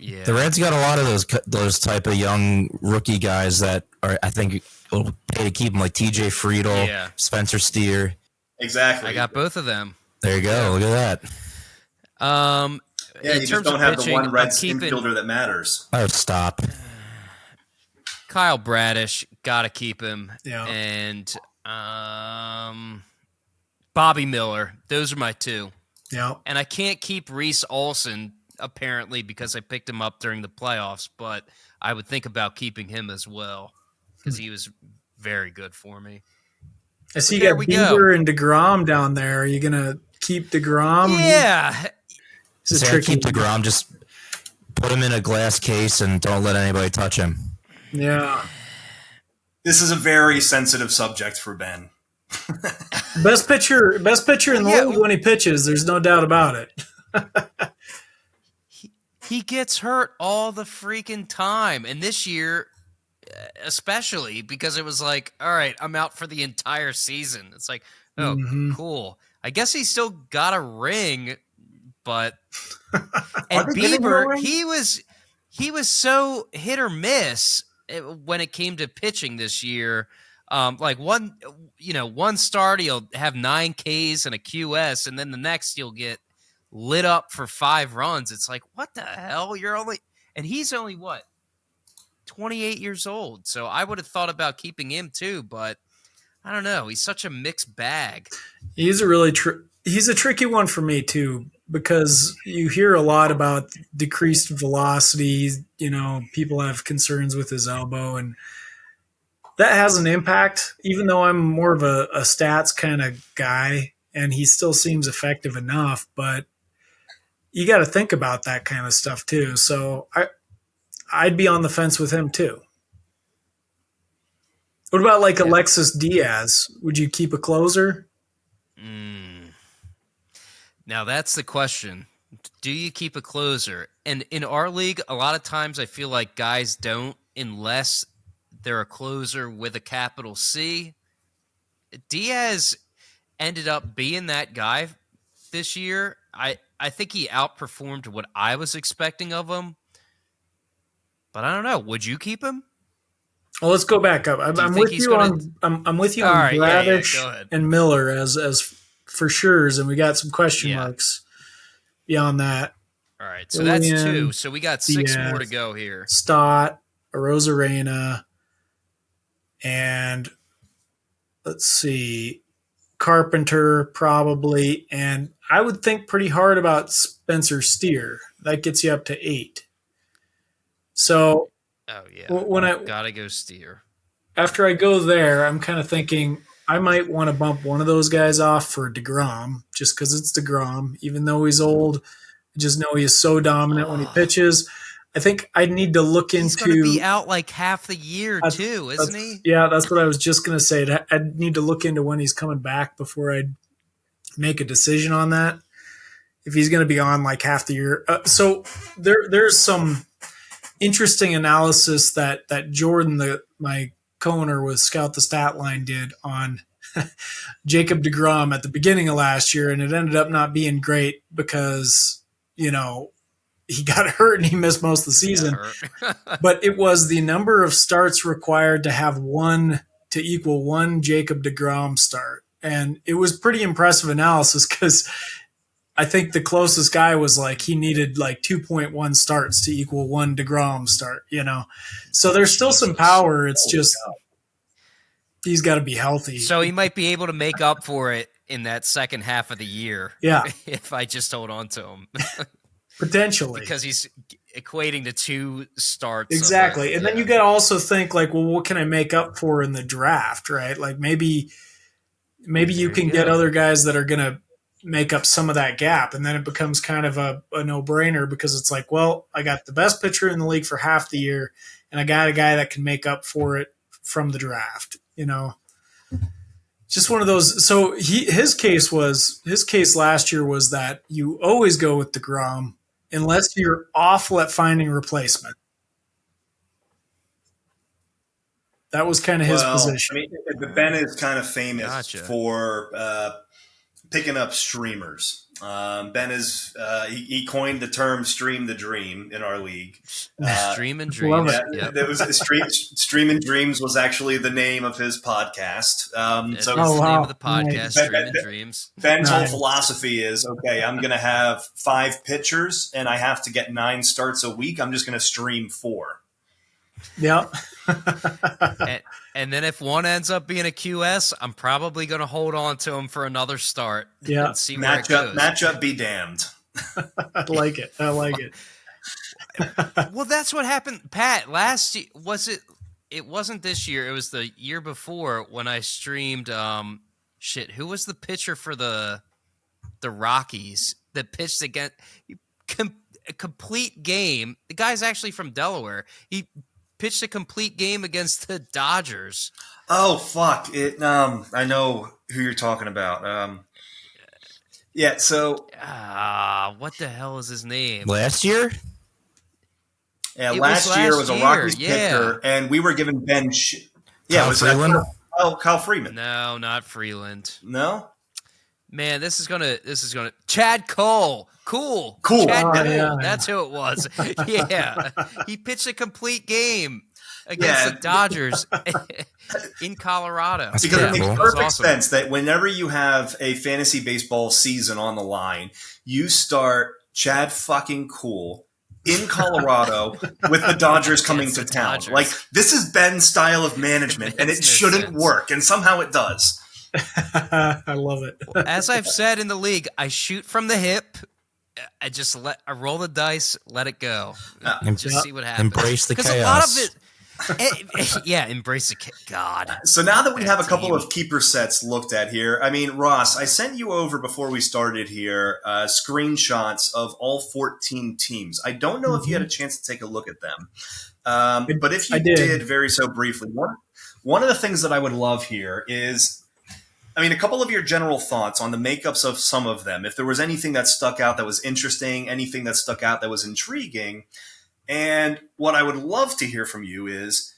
Yeah. The Reds got a lot of those type of young rookie guys that are, I think, will pay to keep them, like TJ Friedel, Spencer Steer. Exactly. I got both of them. There you go. Look at that. You just don't have pitching, the one Reds infielder that matters. Oh, stop. Kyle Bradish, got to keep him. Yeah. And Bobby Miller. Those are my two. Yeah. And I can't keep Reese Olson, apparently, because I picked him up during the playoffs, but I would think about keeping him as well because he was very good for me. I see you got Bieber and DeGrom down there. Are you going to keep DeGrom? Yeah. Keep DeGrom. Just put him in a glass case and don't let anybody touch him. Yeah. This is a very sensitive subject for Ben. Best pitcher in the league when he pitches. There's no doubt about it. He gets hurt all the freaking time. And this year, especially, because it was like, all right, I'm out for the entire season. It's like, oh, cool. I guess he still got a ring, but and Bieber, he was so hit or miss when it came to pitching this year. Like one start he'll have 9 Ks and a QS, and then the next he'll get lit up for 5 runs. It's like, what the hell? He's only what, 28 years old. So I would have thought about keeping him too, but I don't know. He's such a mixed bag. He's a tricky one for me too, because you hear a lot about decreased velocity. People have concerns with his elbow, and that has an impact, even though I'm more of a stats kind of guy, and he still seems effective enough, but you got to think about that kind of stuff too. So I'd be on the fence with him too. What about Alexis Diaz? Would you keep a closer? Now that's the question. Do you keep a closer? And in our league, a lot of times I feel like guys don't unless they're a closer with a capital C. Diaz ended up being that guy this year. I think he outperformed what I was expecting of him. But I don't know. Would you keep him? Well, let's go back up. I'm with you on I'm with you on Bradish and Miller as for sure's, and we got some question marks beyond that. All right, so that's 2. So we got 6 more to go here. Stott, Arozarena, and let's see, Carpenter probably, and I would think pretty hard about Spencer Steer. That gets you up to 8. So, when I gotta go Steer. After I go there, I'm kind of thinking I might want to bump one of those guys off for DeGrom, just because it's DeGrom. Even though he's old, I just know he is so dominant when he pitches. I think I need to look into. He's going to be out like half the year too, isn't he? Yeah, that's what I was just going to say. I need to look into when he's coming back before I make a decision on that. If he's going to be on like half the year, so there's some interesting analysis that Jordan, my co-owner with Scout the Statline, did on Jacob deGrom at the beginning of last year, and it ended up not being great because he got hurt and he missed most of the season. But it was the number of starts required to have one to equal one Jacob deGrom start, and it was pretty impressive analysis because I think the closest guy was like he needed like 2.1 starts to equal one deGrom start, So there's still some power. It's just he's got to be healthy. So he might be able to make up for it in that second half of the year. Yeah. If I just hold on to him. Potentially. Because he's equating to 2 starts. Exactly. And then you got to also think like, well, what can I make up for in the draft, right? Like maybe you can get other guys that are going to make up some of that gap, and then it becomes kind of a no-brainer because it's like, well, I got the best pitcher in the league for half the year, and I got a guy that can make up for it from the draft. Just one of those. So his case last year was that you always go with DeGrom unless you're awful at finding replacement. That was kind of his position. I mean, Ben is kind of famous for picking up streamers. Ben is he coined the term "stream the dream" in our league. Stream and Dreams. It was Stream and Dreams was actually the name of his podcast. So the name of the podcast, Stream and Dreams. Ben's whole philosophy is, okay, I'm going to have 5 pitchers and I have to get 9 starts a week. I'm just going to stream 4. Yeah. And then if one ends up being a QS, I'm probably going to hold on to him for another start. Yeah. And see where it goes. Matchup be damned. I like it. Well, that's what happened, Pat. Last year it wasn't this year. It was the year before when I streamed. Who was the pitcher for the Rockies that pitched against a complete game? The guy's actually from Delaware. He pitched a complete game against the Dodgers. Oh fuck! I know who you're talking about. Yeah. So. What the hell is his name? Last year. Yeah, last year was a Rockies pitcher, and we were given Ben. Kyle Freeland. Kyle Freeman. No, not Freeland. No. Man, this is gonna. Chad Cole. Cool. Chad Cole. Yeah. That's who it was. Yeah, he pitched a complete game against the Dodgers in Colorado. That's because it makes perfect sense that whenever you have a fantasy baseball season on the line, you start Chad fucking Cool in Colorado with the Dodgers coming to town. Dodgers. Like, this is Ben's style of management, and it shouldn't work, and somehow it does. I love it. As I've said in the league, I shoot from the hip. I roll the dice, let it go, just see what happens. Embrace the chaos. A lot of it. Embrace the God. So now that we have a couple of keeper sets looked at here, I mean, Ross, I sent you over before we started here screenshots of all 14 teams. I don't know if you had a chance to take a look at them, but if you did very so briefly, one of the things that I would love here is I mean, a couple of your general thoughts on the makeups of some of them. If there was anything that stuck out that was interesting, anything that stuck out that was intriguing. And what I would love to hear from you is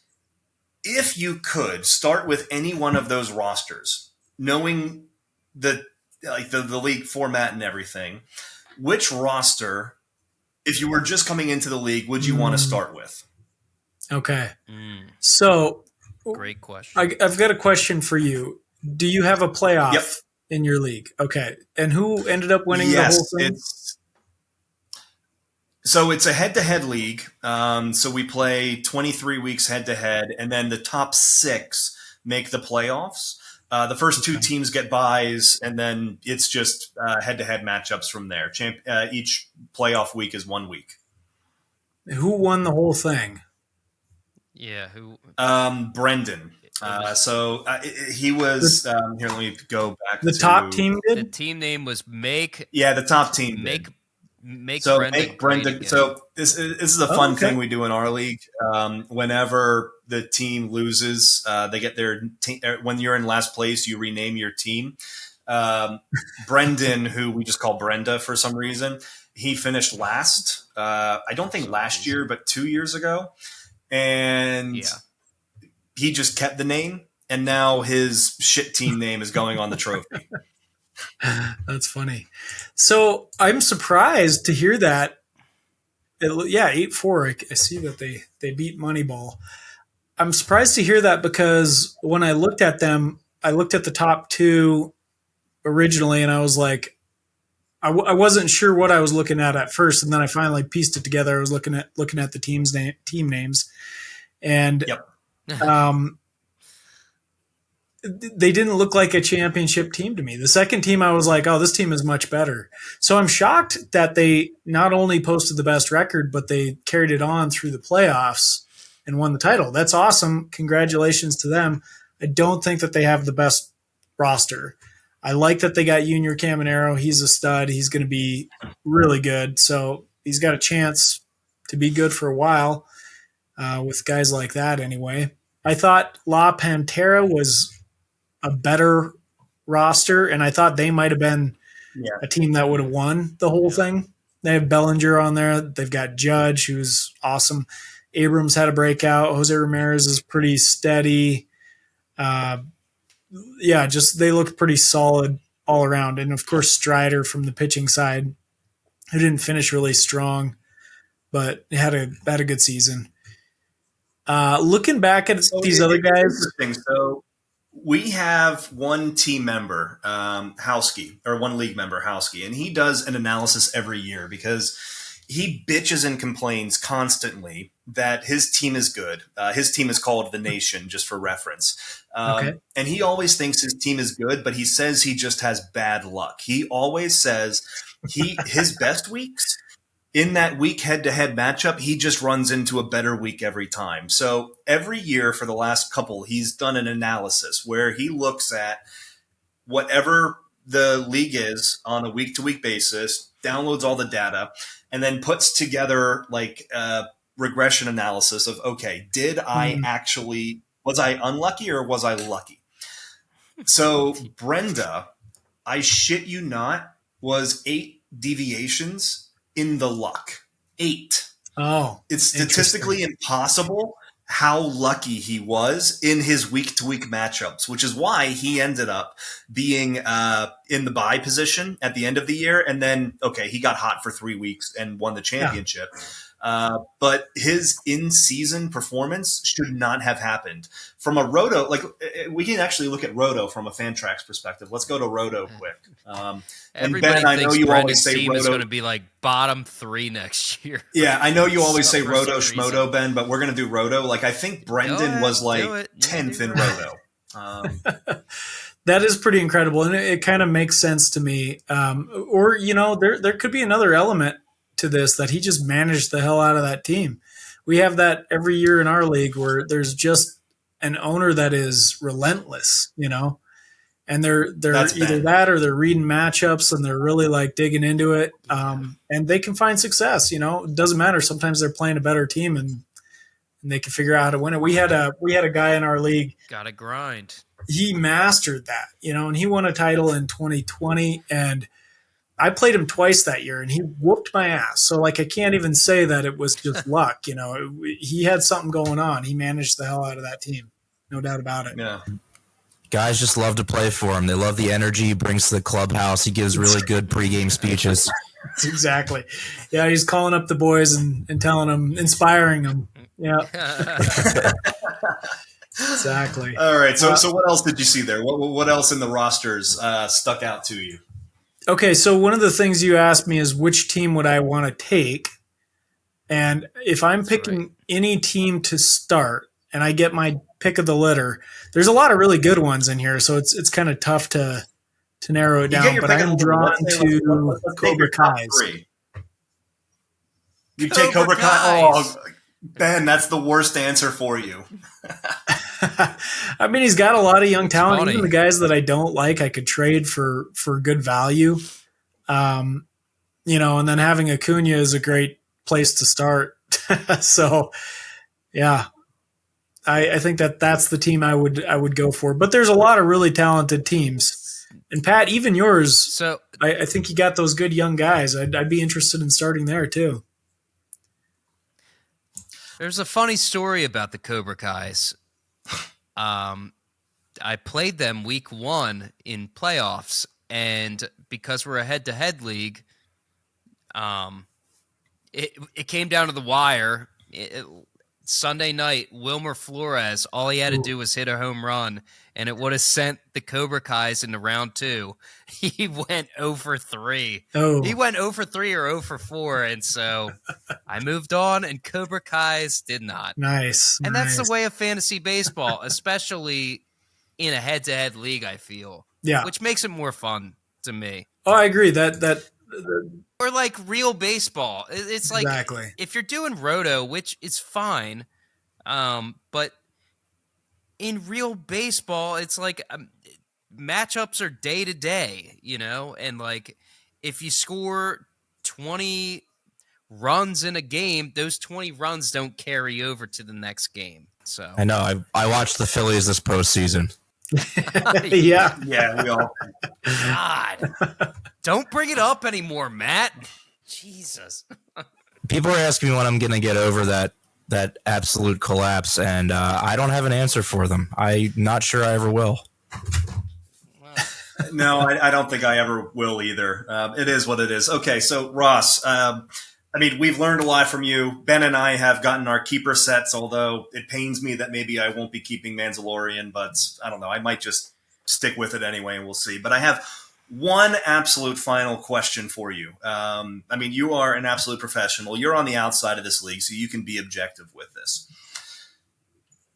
if you could start with any one of those rosters, knowing the league format and everything, which roster, if you were just coming into the league, would you want to start with? Okay. So great question. I've got a question for you. Do you have a playoff in your league? Okay. And who ended up winning the whole thing? So it's a head-to-head league. So we play 23 weeks head-to-head, and then the top 6 make the playoffs. The first 2 teams get buys, and then it's just head-to-head matchups from there. Each playoff week is 1 week. Who won the whole thing? Yeah, who? Brendan. He was here. Let me go back. The top team did. The team name was Make. Yeah, the top team Make Brendan. Brendan. So this is a fun thing we do in our league. Whenever the team loses, they get their when you're in last place, you rename your team. Brendan, who we just call Brenda for some reason, he finished last. I don't think last year, but 2 years ago, and he just kept the name, and now his shit team name is going on the trophy. That's funny. So I'm surprised to hear that. 8-4. I see that they beat Moneyball. I'm surprised to hear that because when I looked at them, I looked at the top 2 originally, and I was like, I wasn't sure what I was looking at first, and then I finally pieced it together. I was looking at the team names, and they didn't look like a championship team to me. The second team, I was like, oh, this team is much better. So I'm shocked that they not only posted the best record, but they carried it on through the playoffs and won the title. That's awesome. Congratulations to them. I don't think that they have the best roster. I like that they got Junior Caminero. He's a stud. He's going to be really good. So he's got a chance to be good for a while with guys like that anyway. I thought La Pantera was a better roster, and I thought they might have been a team that would have won the whole thing. They have Bellinger on there. They've got Judge, who's awesome. Abrams had a breakout. Jose Ramirez is pretty steady. They look pretty solid all around. And, of course, Strider from the pitching side, who didn't finish really strong, but had a good season. Looking back at these other guys. So we have one team member, Howsky, or one league member, Howsky, and he does an analysis every year because he bitches and complains constantly that his team is good. His team is called The Nation, just for reference. And he always thinks his team is good, but he says he just has bad luck. He always says his best weeks, in that week head-to-head matchup, he just runs into a better week every time. So every year for the last couple, he's done an analysis where he looks at whatever the league is on a week-to-week basis, downloads all the data, and then puts together like a regression analysis of, okay, was I unlucky or was I lucky? So Brenda, I shit you not, was 8 deviations in the luck. 8. Oh, it's statistically impossible how lucky he was in his week-to-week matchups, which is why he ended up being in the bye position at the end of the year. And then, he got hot for 3 weeks and won the championship. But his in-season performance should not have happened. From a Roto, we can actually look at Roto from a Fantrax perspective. Let's go to Roto quick. Everybody Ben, thinks Brendan's team is going to be like bottom 3 next year. Yeah, I know you always say Roto Schmoto, Ben, but we're going to do Roto. I think Brendan was 10th in Roto. That is pretty incredible, and it kind of makes sense to me. There could be another element to this that he just managed the hell out of that team. We have that every year in our league where there's just an owner that is relentless, and they're either that or they're reading matchups and they're really digging into it. And they can find success, it doesn't matter. Sometimes they're playing a better team and and they can figure out how to win it. We had a guy in our league. Gotta grind. He mastered that, and he won a title in 2020, and I played him twice that year, and he whooped my ass. So, I can't even say that it was just luck. He had something going on. He managed the hell out of that team, no doubt about it. Yeah. Guys just love to play for him. They love the energy he brings to the clubhouse. He gives really good pregame speeches. Exactly. Yeah, he's calling up the boys and telling them, inspiring them. Yeah. Exactly. All right. So what else did you see there? What else in the rosters stuck out to you? Okay, so one of the things you asked me is which team would I want to take? And if I'm picking any team to start and I get my pick of the litter, there's a lot of really good ones in here, so it's kind of tough to narrow it down. But I'm drawn to Cobra Kai's. You take Cobra Kai? Oh, Ben, that's the worst answer for you. I mean, he's got a lot of young talent. Even the guys that I don't like, I could trade for good value. And then having Acuna is a great place to start. So, yeah, I think that's the team I would go for. But there's a lot of really talented teams. And Pat, even yours. So I think you got those good young guys. I'd be interested in starting there too. There's a funny story about the Cobra Kai's. I played them week 1 in playoffs, and because we're a head-to-head league, it came down to the wire. Sunday night, Wilmer Flores, all he had to do was hit a home run, and it would have sent the Cobra Kai's into round 2. He went 0 for 3. Oh. He went 0 for 3 or 0 for 4, and so I moved on, and Cobra Kai's did not. Nice. And that's the way of fantasy baseball, especially in a head-to-head league, I feel. Yeah. Which makes it more fun to me. Oh, I agree. Or like real baseball. It's like exactly. If you're doing roto, which is fine, but in real baseball, it's like matchups are day to day, and like if you score 20 runs in a game, those 20 runs don't carry over to the next game. So I know. I watched the Phillies this postseason. Yeah, we all. God, don't bring it up anymore, Matt. Jesus. People are asking me when I'm going to get over that absolute collapse, and I don't have an answer for them. I'm not sure I ever will. No, I don't think I ever will either. It is what it is. Okay, so Ross, we've learned a lot from you. Ben and I have gotten our keeper sets, although it pains me that maybe I won't be keeping Mandalorian, but I don't know. I might just stick with it anyway, and we'll see. But I have one absolute final question for you. You are an absolute professional. You're on the outside of this league, so you can be objective with this.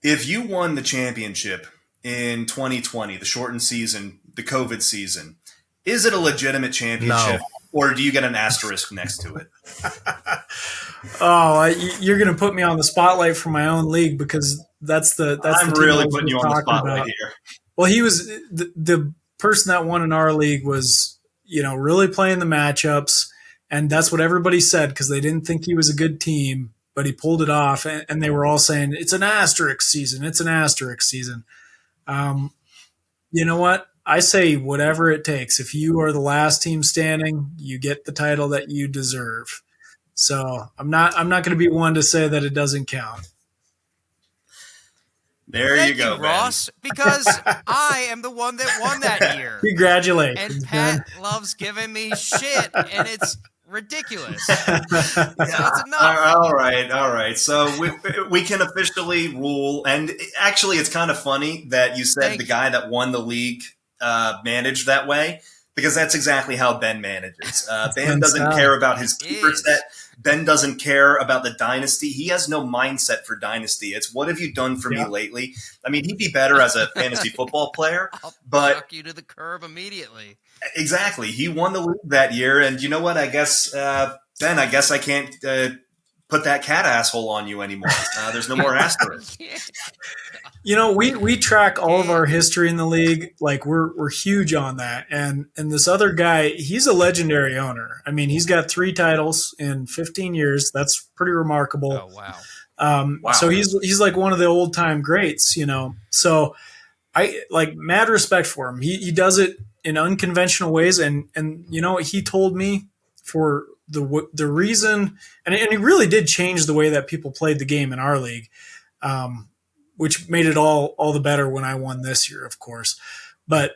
If you won the championship in 2020, the shortened season, the COVID season, is it a legitimate championship? No. Or do you get an asterisk next to it? Oh, you're going to put me on the spotlight for my own league because that's I'm the really putting you on the spotlight here. Well, he was the person that won in our league was, really playing the matchups, and that's what everybody said because they didn't think he was a good team, but he pulled it off, and they were all saying it's an asterisk season. It's an asterisk season. You know what? I say whatever it takes. If you are the last team standing, you get the title that you deserve. So I'm not going to be one to say that it doesn't count. Thank you go, Ross, because I am the one that won that year. Congratulations. And Pat loves giving me shit, and it's ridiculous. So it's enough. All right. So we can officially rule, and actually it's kind of funny that you said the guy that won the league managed that way, because that's exactly how Ben manages. Ben doesn't care about his keeper set. Ben doesn't care about the dynasty. He has no mindset for dynasty. It's what have you done for me lately? He'd be better as a fantasy football player, but chuck you to the curb immediately. Exactly. He won the league that year, and you know what? I guess Ben, I guess I can't put that cat asshole on you anymore. There's no more asterisk. We track all of our history in the league. Like we're huge on that. And this other guy, he's a legendary owner. He's got 3 titles in 15 years. That's pretty remarkable. Oh, wow. Wow. So he's like one of the old time greats, you know. So I like mad respect for him. He does it in unconventional ways, and you know, he told me for the reason, and he really did change the way that people played the game in our league, which made it all the better when I won this year, of course. But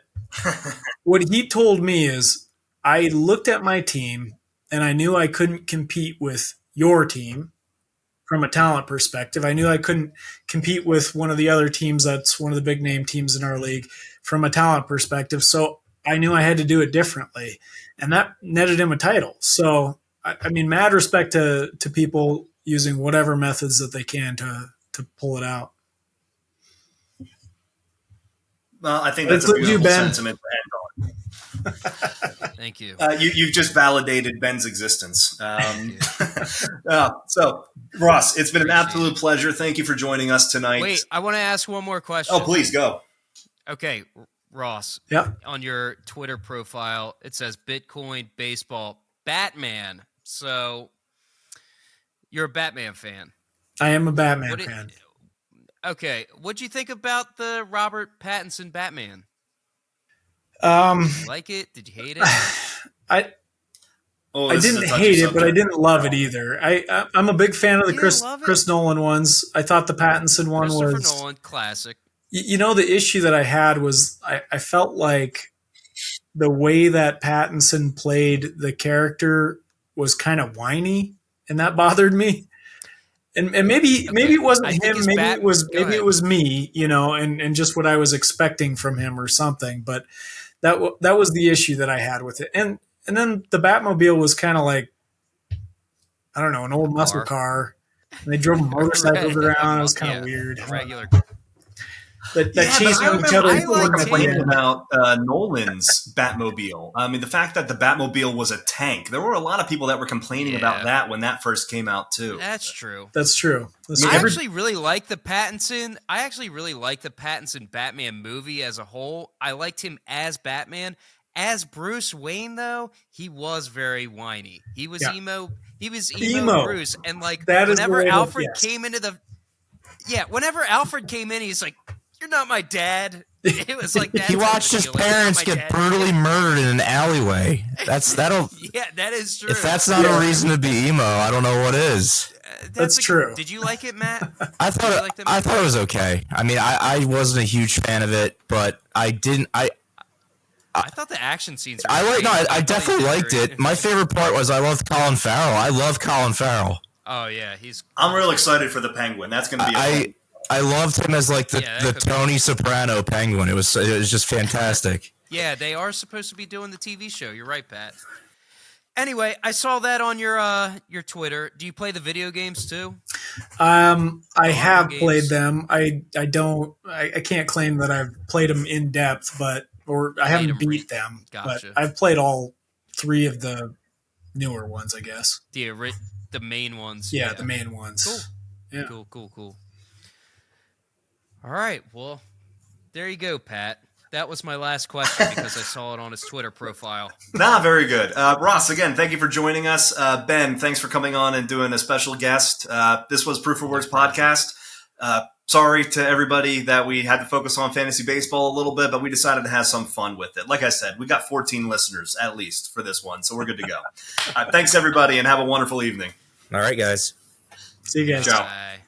what he told me is, I looked at my team and I knew I couldn't compete with your team from a talent perspective. I knew I couldn't compete with one of the other teams that's one of the big name teams in our league from a talent perspective. So I knew I had to do it differently, and that netted him a title. So, I mean, mad respect to people using whatever methods that they can to pull it out. Well, I think that's a beautiful sentiment to end on. Thank you. You've just validated Ben's existence. So, Ross, it's been an absolute pleasure. Thank you for joining us tonight. Wait, I want to ask one more question. Oh, please go. Okay, Ross. Yeah. On your Twitter profile, it says Bitcoin Baseball Batman. So you're a Batman fan. I am a Batman fan. Okay, what'd you think about the Robert Pattinson Batman? Did you like it? Did you hate it? I didn't hate it, but I didn't love it either. I'm a big fan of the Chris Nolan ones. I thought the Pattinson one was Christopher Nolan classic. You know, the issue that I had was I felt like the way that Pattinson played the character was kind of whiny, and that bothered me. And maybe it wasn't him, maybe it was me, you know, and just what I was expecting from him or something. But that was the issue that I had with it. And then the Batmobile was kind of like, I don't know, an old muscle car. And they drove motorcycles around. It was kind of weird. Regular. That chasing each other. I were complaining about Nolan's Batmobile. I mean, the fact that the Batmobile was a tank. There were a lot of people that were complaining about that when that first came out, too. That's true. I actually really like the Pattinson. I actually really like the Pattinson Batman movie as a whole. I liked him as Batman. As Bruce Wayne, though, he was very whiny. He was emo. He was emo Bruce. And like whenever Alfred came into the whenever Alfred came in, he's like, "You're not my dad." It was like that. He watched his parents get brutally murdered in an alleyway. That'll. Yeah, that is true. If that's not a reason to be emo, I don't know what is. That's true. Did you like it, Matt? I thought it was okay. I mean, I wasn't a huge fan of it, but I didn't. I thought the action scenes. I definitely liked it. My favorite part was I loved Colin Farrell. I love Colin Farrell. Oh yeah, I'm real excited for the Penguin. That's going to be. I loved him as like the Tony Soprano Penguin. It was just fantastic. Yeah, they are supposed to be doing the TV show. You're right, Pat. Anyway, I saw that on your Twitter. Do you play the video games too? I have played them. I can't claim that I've played them in depth, or I haven't beat them. Gotcha. But I've played all 3 of the newer ones, I guess. The main ones. Yeah, the main ones. Cool. Yeah. Cool. All right. Well, there you go, Pat. That was my last question because I saw it on his Twitter profile. Very good. Ross, again, thank you for joining us. Ben, thanks for coming on and doing a special guest. This was Proof of Words Podcast. Sorry to everybody that we had to focus on fantasy baseball a little bit, but we decided to have some fun with it. Like I said, we got 14 listeners at least for this one, so we're good to go. Thanks, everybody, and have a wonderful evening. All right, guys. See you guys. Ciao. Bye.